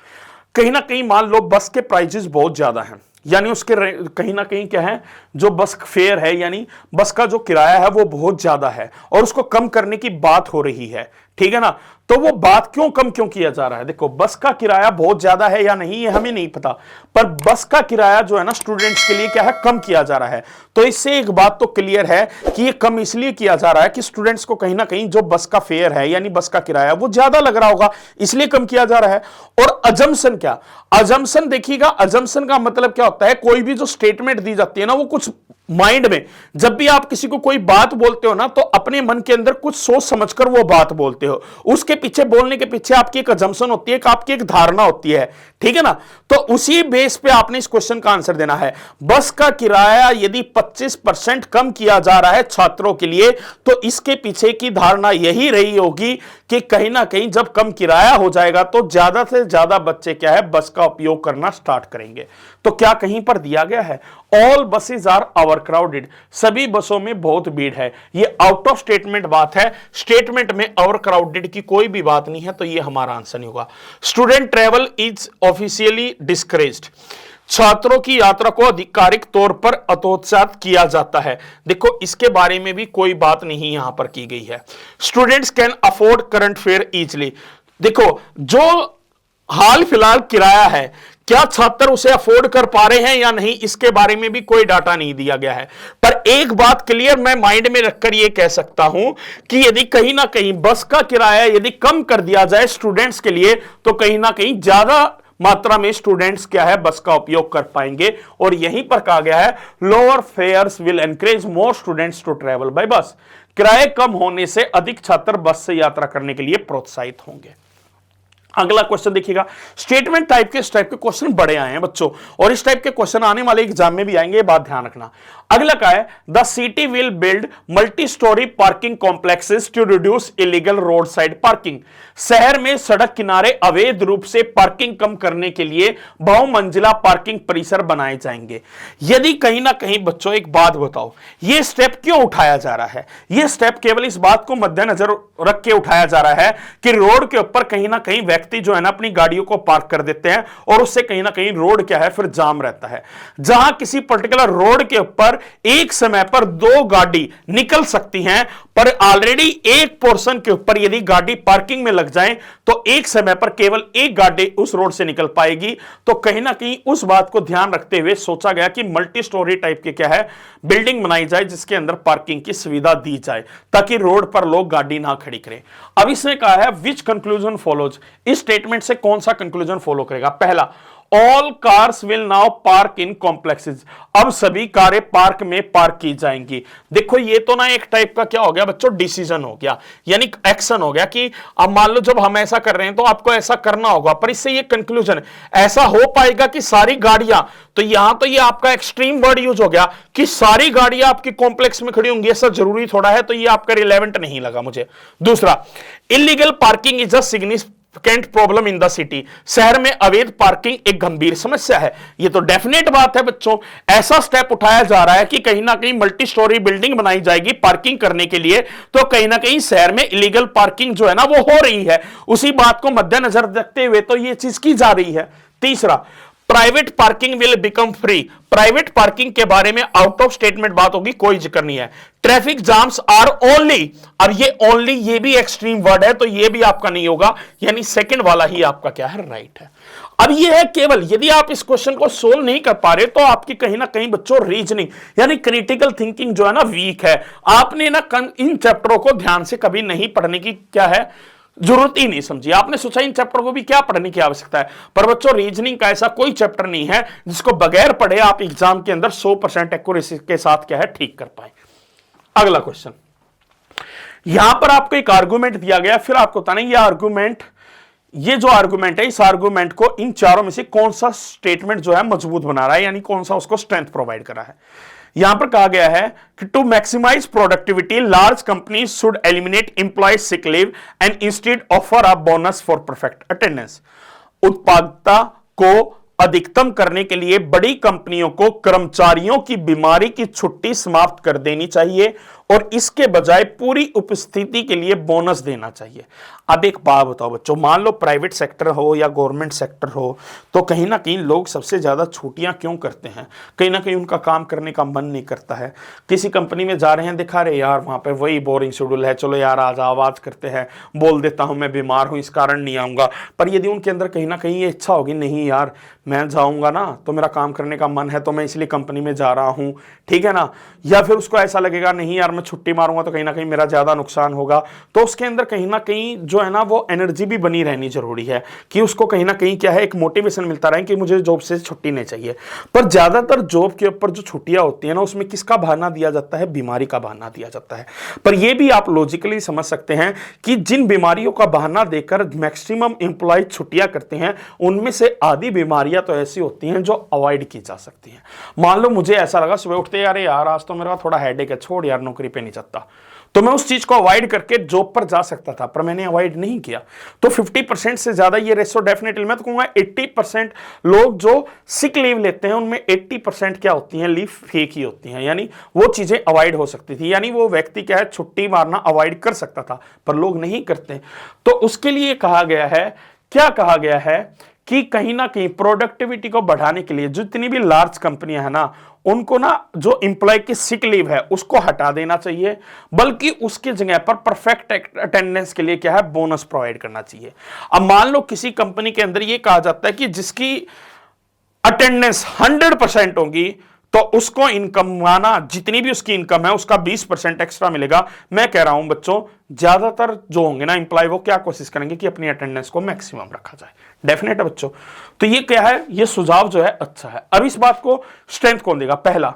कहीं ना कहीं मान लो बस के प्राइजेस बहुत ज्यादा हैं, यानी उसके कहीं ना कहीं क्या है, जो बस फेयर है यानी बस का जो किराया है वो बहुत ज्यादा है और उसको कम करने की बात हो रही है, ठीक है ना। तो वो बात क्यों किया जा रहा है? देखो बस का किराया बहुत ज्यादा है या नहीं ये हमें नहीं पता, पर बस का किराया जो है ना स्टूडेंट्स के लिए क्या है, कम किया जा रहा है। तो इससे एक बात तो क्लियर है कि ये कम इसलिए किया जा रहा है कि स्टूडेंट्स को कहीं ना कहीं जो बस का फेयर है यानी बस का किराया वो ज्यादा लग रहा होगा, इसलिए कम किया जा रहा है। और अजम्पशन क्या, अजम्पशन देखिएगा, अजम्पशन का मतलब क्या होता है, कोई भी जो स्टेटमेंट दी जाती है ना, वो कुछ माइंड में, जब भी आप किसी को कोई बात बोलते हो ना तो अपने मन के अंदर कुछ सोच समझकर वो बात बोलते हो, उसके पीछे बोलने के पीछे आपकी एक अजम्पशन होती है, आपकी एक धारणा होती है, ठीक है ना। तो उसी बेस पे आपने इस क्वेश्चन का आंसर देना है। बस का किराया यदि 25% कम किया जा रहा है छात्रों के लिए, तो इसके पीछे की धारणा यही रही होगी कि कहीं ना कहीं जब कम किराया हो जाएगा तो ज्यादा से ज्यादा बच्चे क्या है, बस का उपयोग करना स्टार्ट करेंगे। तो क्या कहीं पर दिया गया है all buses are overcrowded, सभी बसों में बहुत भीड़ है? ये आउट ऑफ स्टेटमेंट बात है, स्टेटमेंट में ओवर क्राउडेड की कोई भी बात नहीं है, तो ये हमारा आंसर नहीं होगा। Student travel is officially discouraged, छात्रों की यात्रा को आधिकारिक तौर पर अतोत्साहित किया जाता है। देखो इसके बारे में भी कोई बात नहीं यहां पर की गई है। Students can afford current fair easily, देखो जो हाल फिलहाल किराया है क्या छात्र उसे अफोर्ड कर पा रहे हैं या नहीं, इसके बारे में भी कोई डाटा नहीं दिया गया है। पर एक बात क्लियर मैं माइंड में रखकर यह कह सकता हूं कि यदि कहीं ना कहीं बस का किराया यदि कम कर दिया जाए स्टूडेंट्स के लिए, तो कहीं ना कहीं ज्यादा मात्रा में स्टूडेंट्स क्या है, बस का उपयोग कर पाएंगे। और यहीं पर कहा गया है lower fares will encourage more students to travel by bus, किराए कम होने से अधिक छात्र बस से यात्रा करने के लिए प्रोत्साहित होंगे। अगला क्वेश्चन देखिएगा, स्टेटमेंट टाइप के इस टाइप के क्वेश्चन बड़े आए हैं बच्चों, और इस टाइप के क्वेश्चन आने वाले एग्जाम में भी आएंगे, ये बात ध्यान रखना। अगला क्या है, the city will build multi storey parking complexes to reduce illegal roadside parking. शहर में सड़क किनारे अवैध रूप से पार्किंग कम करने के लिए बहुमंजिला पार्किंग परिसर बनाए जाएंगे। यदि कहीं ना कहीं बच्चों एक बात बताओ, यह स्टेप क्यों उठाया जा रहा है? यह स्टेप केवल इस बात को मद्देनजर रख के उठाया जा रहा है कि रोड के ऊपर कहीं ना कहीं व्यक्ति जो है ना अपनी गाड़ियों को पार्क कर देते हैं, और उससे कहीं ना कहीं रोड क्या है फिर जाम रहता है। जहां किसी पर्टिकुलर रोड के ऊपर एक समय पर 2 गाड़ी निकल सकती हैं, पर ऑलरेडी एक पोर्शन के ऊपर यदि गाड़ी पार्किंग में लग जाए तो एक समय पर केवल एक गाड़ी उस रोड से निकल पाएगी। तो कहीं ना कहीं उस बात को ध्यान रखते हुए सोचा गया कि मल्टी स्टोरी टाइप के क्या है बिल्डिंग बनाई जाए, जिसके अंदर पार्किंग की सुविधा दी जाए, ताकि रोड पर लोग गाड़ी ना खड़ी करें। अब इसने कहा है विच कंक्लूजन फॉलोज, इस स्टेटमेंट से कौन सा कंक्लूजन फॉलो करेगा? पहला, all cars will now park in complexes, अब सभी कारें पार्क में पार्क की जाएंगी। देखो ये तो ना एक टाइप का क्या हो गया बच्चों, डिसीजन हो गया, यानी एक्शन हो गया कि अब मान लो जब हम ऐसा कर रहे हैं तो आपको ऐसा करना होगा, पर इससे ये कंक्लूजन ऐसा हो पाएगा कि सारी गाड़ियां, तो यहां तो ये आपका एक्सट्रीम वर्ड यूज हो गया कि सारी गाड़ियां आपकी कॉम्प्लेक्स में खड़ी होंगी, ऐसा जरूरी थोड़ा है, तो ये आपका रिलेवेंट नहीं लगा मुझे। दूसरा, illegal parking is a significant problem in the city, शहर में अवैध पार्किंग एक गंभीर समस्या है। यह तो डेफिनेट बात है बच्चों, ऐसा स्टेप उठाया जा रहा है कि कहीं ना कहीं मल्टी स्टोरी बिल्डिंग बनाई जाएगी पार्किंग करने के लिए, तो कहीं ना कहीं शहर में इलीगल पार्किंग जो है ना वो हो रही है, उसी बात को मद्देनजर रखते हुए तो यह चीज की जा रही है। तीसरा, private parking will become free, private parking के बारे में आउट ऑफ स्टेटमेंट बात होगी, कोई जिक्र नहीं है। ट्रैफिक जाम्स आर ओनली, अब ये ओनली ये भी एक्सट्रीम वर्ड है, तो ये भी आपका नहीं होगा, यानी सेकंड वाला ही आपका क्या है, राइट है। अब ये है केवल, यदि आप इस क्वेश्चन को सोल्व नहीं कर पा रहे तो आपकी कहीं ना कहीं बच्चों रीजनिंग यानी क्रिटिकल थिंकिंग जो है ना वीक है। आपने ना इन चैप्टरों को ध्यान से कभी नहीं पढ़ने की क्या है जरूरत ही नहीं समझी, आपने सोचा इन चैप्टर को भी क्या पढ़ने की आवश्यकता है। पर बच्चों रीजनिंग का ऐसा कोई चैप्टर नहीं है जिसको बगैर पढ़े आप एग्जाम के अंदर 100% एक्यूरेसी के साथ क्या है ठीक कर पाए। अगला क्वेश्चन, यहां पर आपको एक आर्गुमेंट दिया गया, फिर आपको बताना ये जो आर्गुमेंट है, इस आर्गुमेंट को इन चारों में से कौन सा स्टेटमेंट जो है मजबूत बना रहा है, यानी कौन सा उसको स्ट्रेंथ प्रोवाइड कर रहा है। यहां पर कहा गया है कि to maximise productivity large companies should eliminate employee sick leave and instead offer a bonus for perfect attendance. उत्पादकता को अधिकतम करने के लिए बड़ी कंपनियों को कर्मचारियों की बीमारी की छुट्टी समाप्त कर देनी चाहिए और इसके बजाय पूरी उपस्थिति के लिए बोनस देना चाहिए। अब एक बात बताओ बच्चों, मान लो प्राइवेट सेक्टर हो या गवर्नमेंट सेक्टर हो, तो कहीं ना कहीं लोग सबसे ज्यादा छुट्टियां क्यों करते हैं? कहीं ना कहीं उनका काम करने का मन नहीं करता है। किसी कंपनी में जा रहे हैं, दिखा रहे यार वहां पे वही बोरिंग शेड्यूल है, चलो यार आज आवाज करते हैं, बोल देता हूं मैं बीमार हूं इस कारण नहीं आऊंगा। पर यदि उनके अंदर कहीं ना कहीं ये इच्छा होगी, नहीं यार मैं जाऊंगा ना तो मेरा काम करने का मन है, तो मैं इसलिए कंपनी में जा रहा हूं, ठीक है ना, या फिर उसको ऐसा लगेगा नहीं यार मैं छुट्टी मारूंगा तो कहीं ना कहीं मेरा ज्यादा नुकसान होगा, तो उसके अंदर कहीं ना कहीं जो है ना वो एनर्जी भी बनी रहनी जरूरी है कि उसको कहीं ना कहीं क्या है एक मोटिवेशन मिलता रहे कि मुझे जॉब से छुट्टी नहीं चाहिए। पर ज्यादातर जॉब के ऊपर जो छुट्टियां होती है ना, उसमें किसका बहाना दिया जाता है? बीमारी का बहाना दिया जाता है। पर यह भी आप लॉजिकली समझ सकते हैं कि जिन बीमारियों का बहाना देकर मैक्सिमम एम्प्लॉय छुट्टियां करते हैं, उनमें से आधी बीमारियां तो ऐसी होती हैं जो अवॉइड की जा सकती हैं। मान लो मुझे ऐसा लगा सुबह उठते यार आज तो मेरा थोड़ा हेडेक है, छोड़ यार नौकरी पे नहीं जाता, तो मैं उस चीज को अवॉइड करके जॉब पर जा सकता था, पर मैंने अवॉइड नहीं किया। तो 50% से ज्यादा ये रेशो डेफिनेटली, मैं तो कहूंगा 80% लोग जो सिक लीव लेते हैं उनमें 80% क्या होती हैं, लीव फेक ही होती हैं, यानी वो चीजें अवॉइड हो सकती थी, यानी वो व्यक्ति क्या है छुट्टी मारना अवॉइड कर सकता था, पर लोग नहीं करते। तो उसके लिए कहा गया है, क्या कहा गया है कि कहीं ना कहीं प्रोडक्टिविटी को बढ़ाने के लिए जितनी भी लार्ज कंपनियां हैं ना, उनको ना जो एम्प्लॉय की सिक लीव है उसको हटा देना चाहिए, बल्कि उसकी जगह पर परफेक्ट अटेंडेंस के लिए क्या है बोनस प्रोवाइड करना चाहिए। अब मान लो किसी कंपनी के अंदर यह कहा जाता है कि जिसकी अटेंडेंस 100% होगी तो उसको इनकम माना जितनी भी उसकी इनकम है उसका 20% एक्स्ट्रा मिलेगा। मैं कह रहा हूं बच्चों ज्यादातर जो होंगे ना एम्प्लॉय वो क्या कोशिश करेंगे कि अपनी अटेंडेंस को मैक्सिमम रखा जाए। डेफिनेट है बच्चों, तो ये क्या है, ये सुझाव जो है अच्छा है। अब इस बात को स्ट्रेंथ कौन देगा? पहला,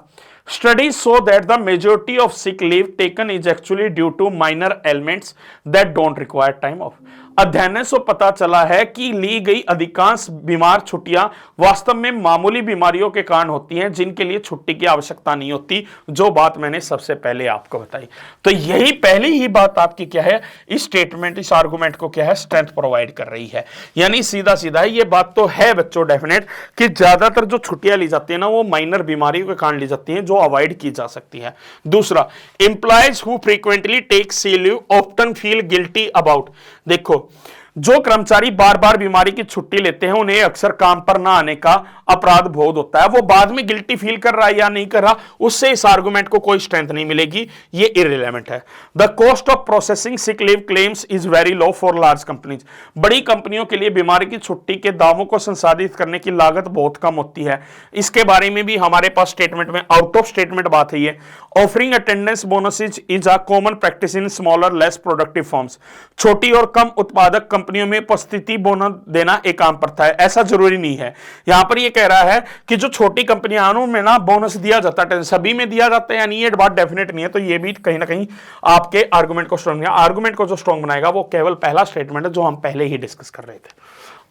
studies show that the majority of sick leave taken is actually due to minor elements that don't require time off. अध्ययन से पता चला है कि ली गई अधिकांश बीमार छुट्टियां वास्तव में मामूली बीमारियों के कारण होती हैं जिनके लिए छुट्टी की आवश्यकता नहीं होती, जो बात मैंने सबसे पहले आपको बताई। तो यही पहली ही बात आपकी क्या है, इस स्टेटमेंट, इस आर्गुमेंट को क्या है, स्ट्रेंथ प्रोवाइड कर रही है। यानी सीधा सीधा ये बात तो है बच्चों डेफिनेट कि ज्यादातर जो छुट्टियां ली जाती है ना वो माइनर बीमारियों के कारण ली जाती हैं जो अवॉइड की जा सकती है। दूसरा, employees who frequently take sick leave often feel guilty about. देखो, जो कर्मचारी बार बार बीमारी की छुट्टी लेते हैं उन्हें अक्सर काम पर ना आने का अपराध बोध होता है। वो बाद में गिल्टी फील कर रहा है या नहीं कर रहा, उससे इस आर्गुमेंट को कोई स्ट्रेंथ नहीं मिलेगी, ये इररिलेवेंट है। The cost of processing sick leave claims is very low for large companies. बड़ी कंपनियों के लिए बीमारी की छुट्टी के दावों को संसाधित करने की लागत बहुत कम होती है। इसके बारे में भी हमारे पास स्टेटमेंट में आउट ऑफ स्टेटमेंट बात है। ये offering attendance bonuses is a common practice in smaller less productive firms. छोटी और कम उत्पादक कंपनियों में उपस्थिति बोनस देना एक आम प्रथा है, ऐसा जरूरी नहीं है। यहां पर ये कह रहा है कि जो छोटी कंपनियां उनमें ना बोनस दिया जाता है, सभी में दिया जाता है, यानी ये बात डेफिनेट नहीं है। तो ये भी कहीं ना कहीं आपके आर्गुमेंट को स्ट्रांग, आर्गुमेंट को जो स्ट्रांग बनाएगा वो केवल पहला स्टेटमेंट है जो हम पहले ही डिस्कस कर रहे थे।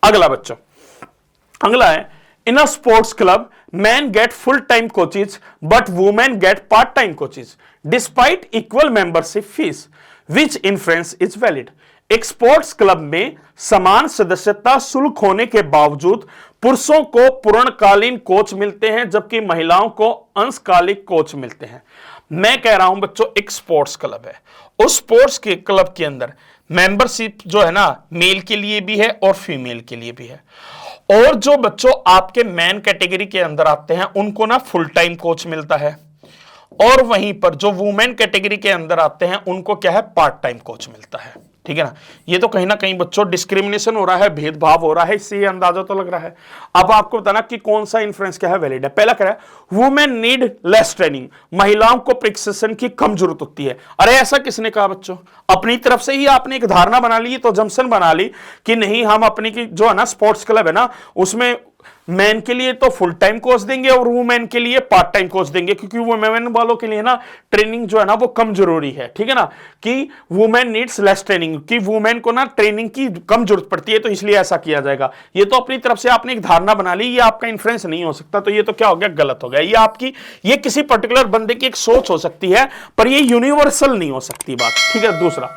अगला बच्चों, अगला है in a sports club men get full time coaches but women get part time coaches despite equal membership fees, which inference is valid? एक स्पोर्ट्स क्लब में समान सदस्यता शुल्क होने के बावजूद पुरुषों को पूर्णकालीन कोच मिलते हैं जबकि महिलाओं को अंशकालिक कोच मिलते हैं। मैं कह रहा हूं बच्चों, एक स्पोर्ट्स क्लब है, उस स्पोर्ट्स के क्लब के अंदर मेंबरशिप जो है ना मेल के लिए भी है और फीमेल के लिए भी है। और जो बच्चों आपके मैन कैटेगरी के अंदर आते हैं उनको ना फुल टाइम कोच मिलता है, और वहीं पर जो वुमेन कैटेगरी के अंदर आते हैं उनको क्या है, पार्ट टाइम कोच मिलता है। ठीक है ना, ये तो कहीं ना कहीं बच्चों डिस्क्रिमिनेशन हो रहा है, भेदभाव हो रहा है, इससे ये अंदाजा तो लग रहा है। अब आपको बताना कि कौन सा इन्फ्लुएंस क्या है वैलिड है। पहला कह रहा है वुमेन नीड लेस ट्रेनिंग, महिलाओं को प्रशिक्षण की कम जरूरत होती है। अरे ऐसा किसने कहा बच्चों, अपनी तरफ से ही आपने एक धारणा बना ली, तो जम्सन बना ली कि नहीं हम अपनी की जो है ना स्पोर्ट्स क्लब है ना उसमें मैन के लिए तो फुल टाइम कोर्स देंगे और वुमेन के लिए पार्ट टाइम कोर्स देंगे, क्योंकि वुमेन वालों के लिए ना ट्रेनिंग जो है ना वो कम जरूरी है। ठीक है ना, कि वुमेन नीड्स लेस ट्रेनिंग, कि वुमेन को ना ट्रेनिंग की कम जरूरत पड़ती है, तो इसलिए ऐसा किया जाएगा। ये तो अपनी तरफ से आपने एक धारणा बना ली, ये आपका इन्फ्लुएंस नहीं हो सकता। तो ये तो क्या हो गया, गलत हो गया। ये आपकी, ये किसी पर्टिकुलर बंदे की एक सोच हो सकती है पर ये यूनिवर्सल नहीं हो सकती बात। ठीक है। दूसरा,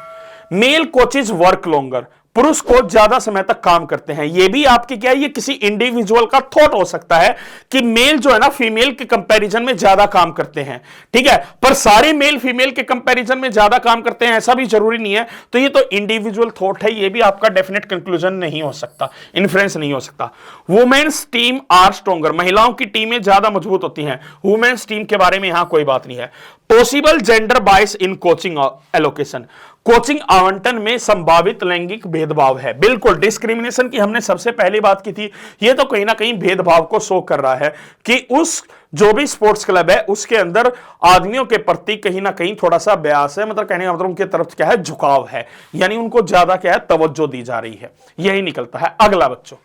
मेल कोचेज वर्क लॉन्गर, पुरुष को ज्यादा समय तक काम करते हैं। ये भी आपके क्या है, ये किसी इंडिविजुअल का थॉट हो सकता है कि मेल जो है ना फीमेल के कंपैरिजन में ज्यादा काम करते हैं। ठीक है, पर सारे मेल फीमेल के कंपैरिजन में ज्यादा काम करते हैं ऐसा भी जरूरी नहीं है। तो ये तो इंडिविजुअल थॉट है, ये भी आपका डेफिनेट कंक्लूजन नहीं हो सकता, इन्फ्लुएंस नहीं हो सकता। वुमेन्स टीम आर स्ट्रॉन्गर, महिलाओं की टीमें ज्यादा मजबूत होती हैं। वुमेन्स टीम के बारे में यहां कोई बात नहीं है। Possible gender bias in coaching allocation, coaching आवंटन में संभावित लैंगिक भेदभाव है। बिल्कुल, डिस्क्रिमिनेशन की हमने सबसे पहली बात की थी, ये तो कहीं ना कहीं भेदभाव को शो कर रहा है कि उस जो भी स्पोर्ट्स क्लब है उसके अंदर आदमियों के प्रति कहीं ना कहीं थोड़ा सा ब्यास है, मतलब कहने का मतलब उनके तरफ क्या है, झुकाव है, यानी उनको ज्यादा क्या है, तवज्जो दी जा रही है, यही निकलता है। अगला बच्चों,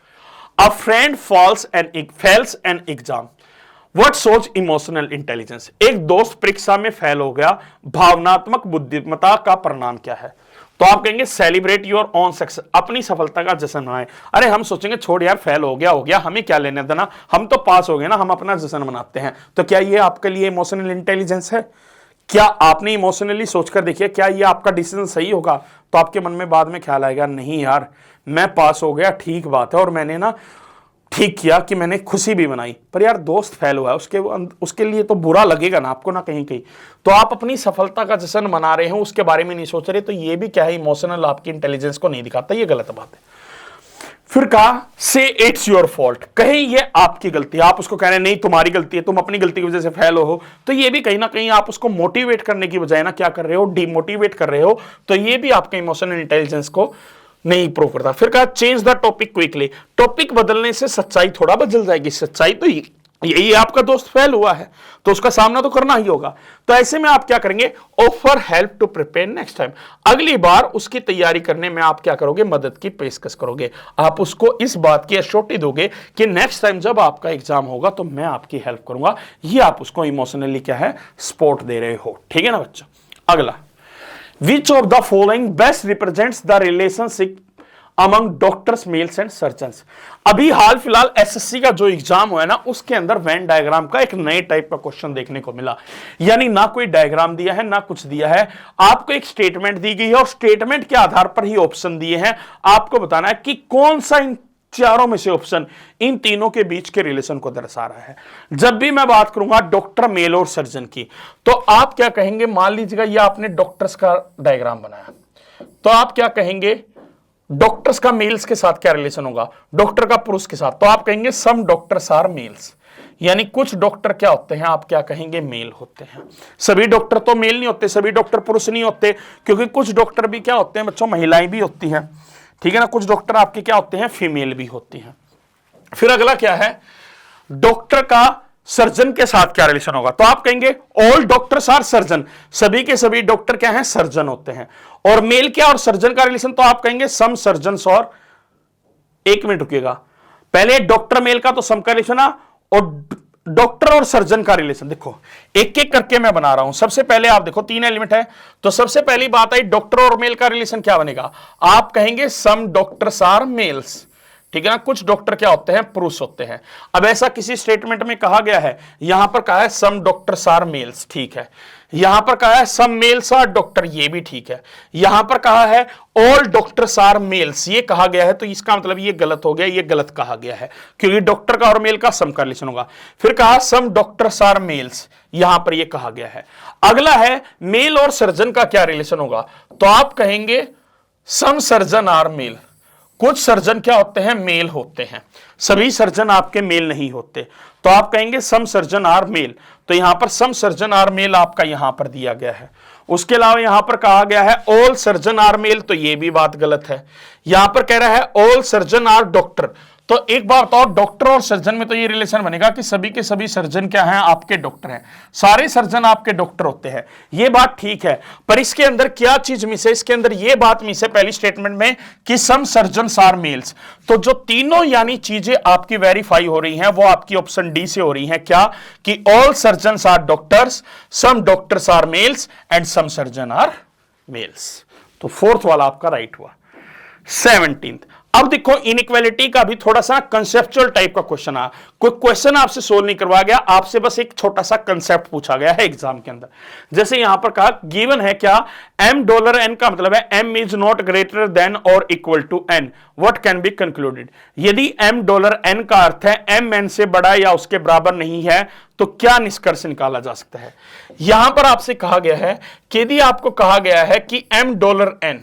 अ friend fails an exam, what shows emotional intelligence, एक दोस्त परीक्षा में फेल हो गया, भावनात्मक बुद्धिमत्ता का परिणाम क्या है? तो आप कहेंगे सेलिब्रेट योर ओन सक्सेस, अपनी सफलता का जश्न मनाएं। अरे हम सोचेंगे छोड़ यार फेल हो गया हमें क्या लेने देना, हम तो पास हो गए ना, हम अपना जश्न मनाते हैं। तो क्या ये आपके लिए इमोशनल इंटेलिजेंस है? क्या आपने इमोशनली सोचकर देखिए क्या ये आपका डिसीजन सही होगा? तो आपके मन में बाद में ख्याल आएगा नहीं यार मैं पास हो गया, ठीक बात है, और मैंने ना ठीक किया कि मैंने खुशी भी मनाई, पर यार दोस्त फेल हुआ है उसके लिए तो बुरा लगेगा ना आपको ना कहीं कहीं। तो आप अपनी सफलता का जश्न मना रहे हो, उसके बारे में नहीं सोच रहे, तो ये भी क्या है, इमोशनल आपकी इंटेलिजेंस को नहीं दिखाता, ये गलत बात है। फिर कहा से इट्स योर फॉल्ट, कहीं ये आपकी गलती है, आप उसको कह रहे हैं नहीं तुम्हारी गलती है, तुम अपनी गलती की वजह से फेल हो, तो ये भी कहीं ना कहीं आप उसको मोटिवेट करने की बजाय ना क्या कर रहे हो, डिमोटिवेट कर रहे हो। तो ये भी आपके इमोशनल इंटेलिजेंस को नहीं प्रूव करता। फिर कहा change the topic quickly, topic बदलने से सच्चाई थोड़ा बदल जाएगी, सच्चाई तो यही आपका दोस्त फेल हुआ है तो उसका सामना तो करना ही होगा। तो ऐसे में आप क्या करेंगे, offer help to prepare next time, अगली बार उसकी तैयारी करने में आप क्या करोगे, मदद की पेशकश करोगे। आप उसको इस बात की एश्योरिटी दोगे कि नेक्स्ट टाइम जब आपका एग्जाम होगा तो मैं आपकी हेल्प करूंगा। ये आप उसको इमोशनली क्या है, सपोर्ट दे रहे हो। ठीक है ना बच्चों। अगला, Which of the following best represents the relationship among doctors mails and surgeons. अभी हाल फिलहाल एसएससी का जो एग्जाम हुआ है ना, उसके अंदर वेन डायग्राम का एक नए टाइप का क्वेश्चन देखने को मिला। यानी ना कोई डायग्राम दिया है ना कुछ दिया है, आपको एक स्टेटमेंट दी गई है और स्टेटमेंट के आधार पर ही ऑप्शन दिए हैं। आपको बताना है कि कौन सा इन चारों में से ऑप्शन इन तीनों के बीच के रिलेशन को दर्शा रहा है। जब भी मैं बात करूंगा डॉक्टर, मेल और सर्जन की, तो आप क्या कहेंगे? मान लीजिएगा ये आपने डॉक्टर्स का डायग्राम बनाया, तो आप क्या कहेंगे? डॉक्टर्स का मेल्स के साथ क्या रिलेशन होगा? डॉक्टर का पुरुष के साथ, तो आप कहेंगे सम डॉक्टर्स आर मेल्स। यानी कुछ डॉक्टर क्या होते हैं? आप क्या कहेंगे? मेल होते हैं। सभी डॉक्टर तो मेल नहीं होते, सभी डॉक्टर पुरुष नहीं होते, क्योंकि कुछ डॉक्टर भी क्या होते हैं बच्चों? महिलाएं भी होती हैं, ठीक है ना। कुछ डॉक्टर आपके क्या होते हैं? फीमेल भी होती हैं। फिर अगला क्या है? डॉक्टर का सर्जन के साथ क्या रिलेशन होगा? तो आप कहेंगे ऑल डॉक्टर्स आर सर्जन, सभी के सभी डॉक्टर क्या हैं? सर्जन होते हैं। और मेल क्या और सर्जन का रिलेशन? तो आप कहेंगे सम सर्जन्स और, एक मिनट रुकिएगा, पहले डॉक्टर मेल का तो सम का रिलेशन है, और डॉक्टर और सर्जन का रिलेशन देखो एक एक करके मैं बना रहा हूं। सबसे पहले आप देखो 3 एलिमेंट है, तो सबसे पहली बात आई डॉक्टर और मेल का रिलेशन क्या बनेगा? आप कहेंगे सम डॉक्टर्स आर मेल्स, ठीक है ना। कुछ डॉक्टर क्या होते हैं? पुरुष होते हैं। अब ऐसा किसी स्टेटमेंट में कहा गया है, यहां पर कहा है सम डॉक्टर्स आर मेल्स, ठीक है। यहां पर कहा है सम मेल्स आर डॉक्टर, ये भी ठीक है। यहां पर कहा है ऑल डॉक्टर्स आर मेल्स, ये कहा गया है, तो इसका मतलब ये गलत हो गया, ये गलत कहा गया है, क्योंकि डॉक्टर का और मेल का सम का रिलेशन होगा। फिर कहा सम डॉक्टर्स आर मेल्स, यहां पर ये कहा गया है। अगला है मेल और सर्जन का क्या रिलेशन होगा? तो आप कहेंगे सम सर्जन आर मेल, कुछ सर्जन क्या होते हैं? मेल होते हैं, सभी सर्जन आपके मेल नहीं होते, तो आप कहेंगे सम सर्जन आर मेल। तो यहां पर सम सर्जन आर मेल आपका यहां पर दिया गया है। उसके अलावा यहां पर कहा गया है ऑल सर्जन आर मेल, तो यह भी बात गलत है। यहां पर कह रहा है ऑल सर्जन आर डॉक्टर, तो एक बात और, डॉक्टर और सर्जन में तो ये रिलेशन बनेगा कि सभी के सभी सर्जन क्या हैं? आपके डॉक्टर हैं, सारे सर्जन आपके डॉक्टर होते हैं, ये बात ठीक है। पर इसके अंदर क्या चीज मिस है? इसके अंदर ये बात मिस है पहली स्टेटमेंट में कि सम सर्जन्स आर मेल्स। तो जो तीनों यानी चीजें आपकी वेरीफाई हो रही हैं वो आपकी ऑप्शन डी से हो रही हैं, क्या? कि all surgeons are doctors, some doctors are males and some surgeon are males. तो फोर्थ वाला आपका राइट हुआ। 17th, अब देखो इनइक्वालिटी का भी थोड़ा सा कंसेप्चुअल टाइप का क्वेश्चन आया। कोई क्वेश्चन आपसे सोल्व नहीं करवाया गया, आपसे बस एक छोटा सा कंसेप्ट पूछा गया है एग्जाम के अंदर। जैसे यहां पर कहा गिवन है क्या? $m का मतलब है m is not greater than और equal to n, what can be concluded. यदि $m का अर्थ है m n से बड़ा या उसके बराबर नहीं है, तो क्या निष्कर्ष निकाला जा सकता है? यहां पर आपसे कहा गया है कि यदि आपको कहा गया है कि $n,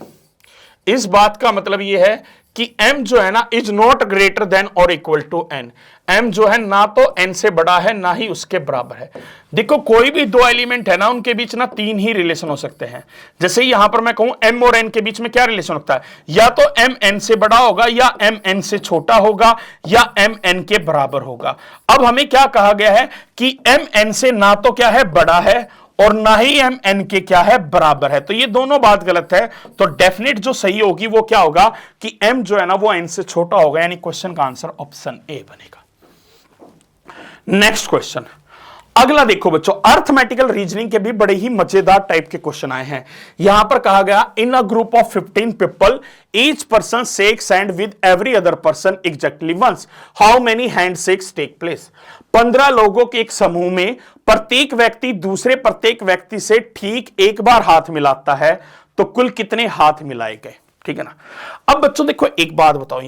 इस बात का मतलब यह है कि m जो है ना इज नॉट ग्रेटर देन और इक्वल टू n, m जो है ना तो n से बड़ा है ना ही उसके बराबर है। देखो कोई भी दो एलिमेंट है ना, उनके बीच ना 3 ही रिलेशन हो सकते हैं। जैसे यहां पर मैं कहूं m और n के बीच में क्या रिलेशन होता है? या तो m n से बड़ा होगा, या m n से छोटा होगा, या m n के बराबर होगा। अब हमें क्या कहा गया है कि m n से ना तो क्या है? बड़ा है, और ना ही m n के क्या है? बराबर है। तो ये दोनों बात गलत है। तो डेफिनेट जो सही होगी वो क्या होगा कि m जो है ना वो n से छोटा होगा, यानी क्वेश्चन का आंसर ऑप्शन ए बनेगा। नेक्स्ट क्वेश्चन, अगला देखो बच्चों, अर्थमेटिकल रीजनिंग के भी बड़े ही मजेदार टाइप के क्वेश्चन आए हैं। यहां पर कहा गया in a group of 15 people each person shakes hand with every other person exactly once, how many handshakes take place. 15 लोगों के एक समूह में प्रत्येक व्यक्ति दूसरे प्रत्येक व्यक्ति से ठीक एक बार हाथ मिलाता है, तो कुल कितने हाथ मिलाए गए? ठीक है ना। अब बच्चों देखो एक बात बताओ,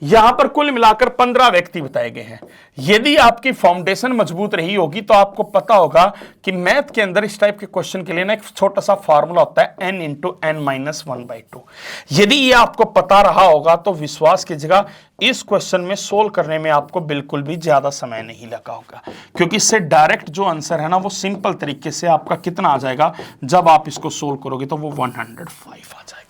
यहां पर कुल मिलाकर 15 व्यक्ति बताए गए हैं। यदि आपकी फाउंडेशन मजबूत रही होगी तो आपको पता होगा कि मैथ के अंदर इस टाइप के क्वेश्चन के लिए ना एक छोटा सा फार्मूला होता है n इंटू n माइनस 1/2। यदि ये आपको पता रहा होगा तो विश्वास कीजिएगा इस क्वेश्चन में सोल्व करने में आपको बिल्कुल भी ज्यादा समय नहीं लगा होगा, क्योंकि इससे डायरेक्ट जो आंसर है ना वो सिंपल तरीके से आपका कितना आ जाएगा, जब आप इसको सोल्व करोगे तो वो 105 आ जाएगा।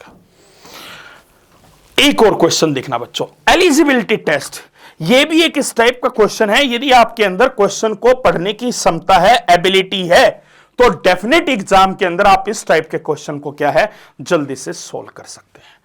एक और क्वेश्चन देखना बच्चों, एलिजिबिलिटी टेस्ट। ये भी एक इस टाइप का क्वेश्चन है। यदि आपके अंदर क्वेश्चन को पढ़ने की क्षमता है, एबिलिटी है, तो डेफिनेट एग्जाम के अंदर आप इस टाइप के क्वेश्चन को क्या है, जल्दी से सोल्व कर सकते हैं।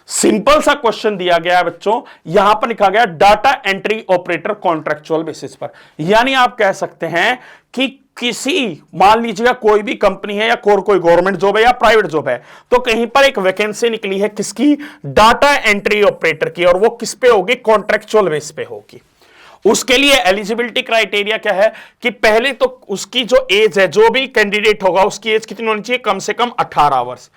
सिंपल सा क्वेश्चन दिया गया है बच्चों, यहां पर लिखा गया data entry operator contractual basis पर। यानी आप कह सकते हैं कि किसी, मान लीजिएगा कोई भी कंपनी है या कोई गवर्नमेंट जॉब है या प्राइवेट जॉब है, तो कहीं पर एक वैकेंसी निकली है किसकी, डाटा एंट्री ऑपरेटर की, और वो किस पे होगी, कॉन्ट्रेक्चुअल बेस पे होगी। उसके लिए एलिजिबिलिटी क्राइटेरिया क्या है कि पहले तो उसकी जो एज है, जो भी कैंडिडेट होगा उसकी एज कितनी होनी चाहिए, कम से कम 18 वर्ष।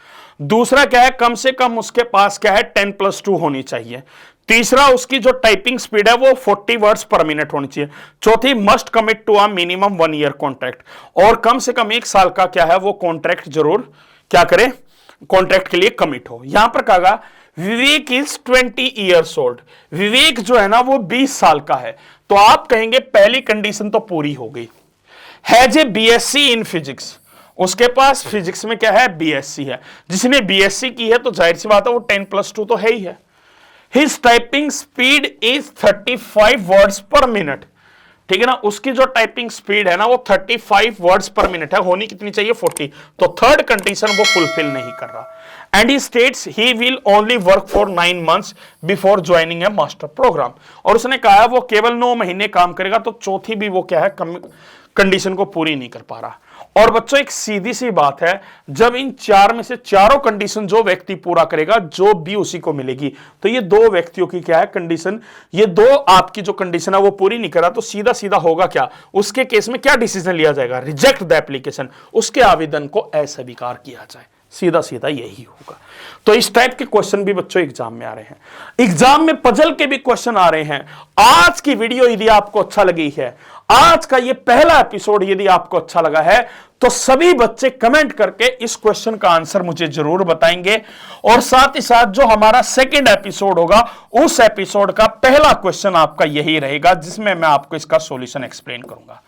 दूसरा क्या है, कम से कम उसके पास क्या है 10+2 होनी चाहिए। तीसरा, उसकी जो टाइपिंग स्पीड है वो 40 वर्ड्स पर मिनट होनी चाहिए। चौथी, must commit to a minimum 1 year contract, और कम से कम 1 साल का क्या है वो कॉन्ट्रैक्ट जरूर क्या करे, कॉन्ट्रैक्ट के लिए कमिट हो। यहां पर कहा विवेक इज 20 ईयर्स ओल्ड, विवेक जो है ना वो 20 साल का है, तो आप कहेंगे पहली कंडीशन तो पूरी हो गई। Has a BSc in physics, उसके पास फिजिक्स में क्या है, बीएससी है। जिसने बीएससी की है तो जाहिर सी बात है वो 10+2 तो है ही है। His typing speed is 35 words पर मिनट, ठीक है ना, उसकी जो टाइपिंग स्पीड है ना वो 35 वर्ड्स पर मिनट है, होनी कितनी चाहिए 40, तो थर्ड कंडीशन वो फुलफिल नहीं कर रहा। And he states he will only work for 9 months before joining a master programme, और उसने कहा वो केवल 9 महीने काम करेगा, तो चौथी भी वो क्या है, कंडीशन को पूरी नहीं कर पा रहा। और बच्चों एक सीधी सी बात है, जब इन 4 में से चारों कंडीशन जो व्यक्ति पूरा करेगा जॉब भी उसी को मिलेगी, तो ये 2 व्यक्तियों की क्या है कंडीशन, ये 2 आपकी जो कंडीशन है वो पूरी नहीं करा, तो सीधा सीधा होगा क्या, उसके केस में क्या डिसीजन लिया जाएगा, रिजेक्ट द एप्लीकेशन, उसके आवेदन को अस्वीकार किया जाए, सीधा सीधा यही होगा। तो इस टाइप के क्वेश्चन भी बच्चों एग्जाम में आ रहे हैं, एग्जाम में पजल के भी क्वेश्चन आ रहे हैं। आज की वीडियो यदि आपको अच्छा लगी है, आज का ये पहला एपिसोड यदि आपको अच्छा लगा है, तो सभी बच्चे कमेंट करके इस क्वेश्चन का आंसर मुझे जरूर बताएंगे, और साथ ही साथ जो हमारा सेकंड एपिसोड होगा उस एपिसोड का पहला क्वेश्चन आपका यही रहेगा, जिसमें मैं आपको इसका सॉल्यूशन एक्सप्लेन करूंगा।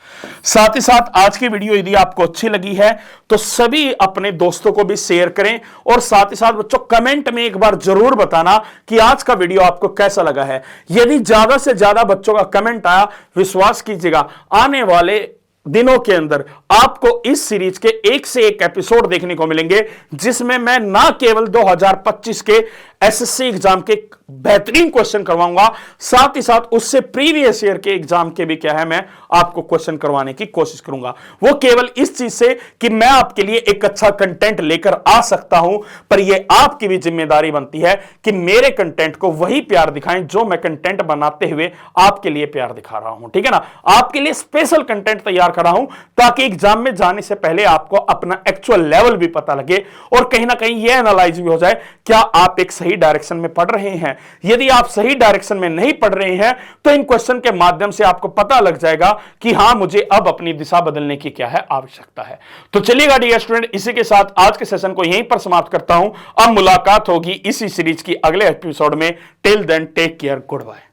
साथ ही साथ आज की वीडियो यदि आपको अच्छी लगी है तो सभी अपने दोस्तों को भी शेयर करें, और साथ ही साथ बच्चों कमेंट में एक बार जरूर बताना कि आज का वीडियो आपको कैसा लगा है। यदि ज्यादा से ज्यादा बच्चों का कमेंट आया, विश्वास कीजिएगा आने वाले दिनों के अंदर आपको इस सीरीज के एक से एक एपिसोड देखने को मिलेंगे, जिसमें मैं ना केवल 2025 के एसएससी एग्जाम के बेहतरीन क्वेश्चन करवाऊंगा, साथ ही साथ उससे प्रीवियस ईयर के एग्जाम के भी क्या है मैं आपको क्वेश्चन करवाने की कोशिश करूंगा। वो केवल इस चीज से कि मैं आपके लिए एक अच्छा कंटेंट लेकर आ सकता हूं, पर यह आपकी भी जिम्मेदारी बनती है कि मेरे कंटेंट को वही प्यार दिखाएं जो मैं कंटेंट बनाते हुए आपके लिए प्यार दिखा रहा हूं, ठीक है ना। आपके लिए स्पेशल कंटेंट तैयार कर रहा हूं ताकि एग्जाम में जाने से पहले आपको अपना एक्चुअल लेवल भी पता लगे, और कहीं ना कहीं यह एनालाइज भी हो जाए क्या आप एक सही डायरेक्शन में पढ़ रहे हैं। यदि आप सही डायरेक्शन में नहीं पढ़ रहे हैं तो इन क्वेश्चन के माध्यम से आपको पता लग जाएगा कि हां मुझे अब अपनी दिशा बदलने की क्या है आवश्यकता है। तो चलिएगा डियर स्टूडेंट, इसी के साथ आज के सेशन को यहीं पर समाप्त करता हूं। अब मुलाकात होगी इसी सीरीज की अगले एपिसोड में। Till then take care, good bye.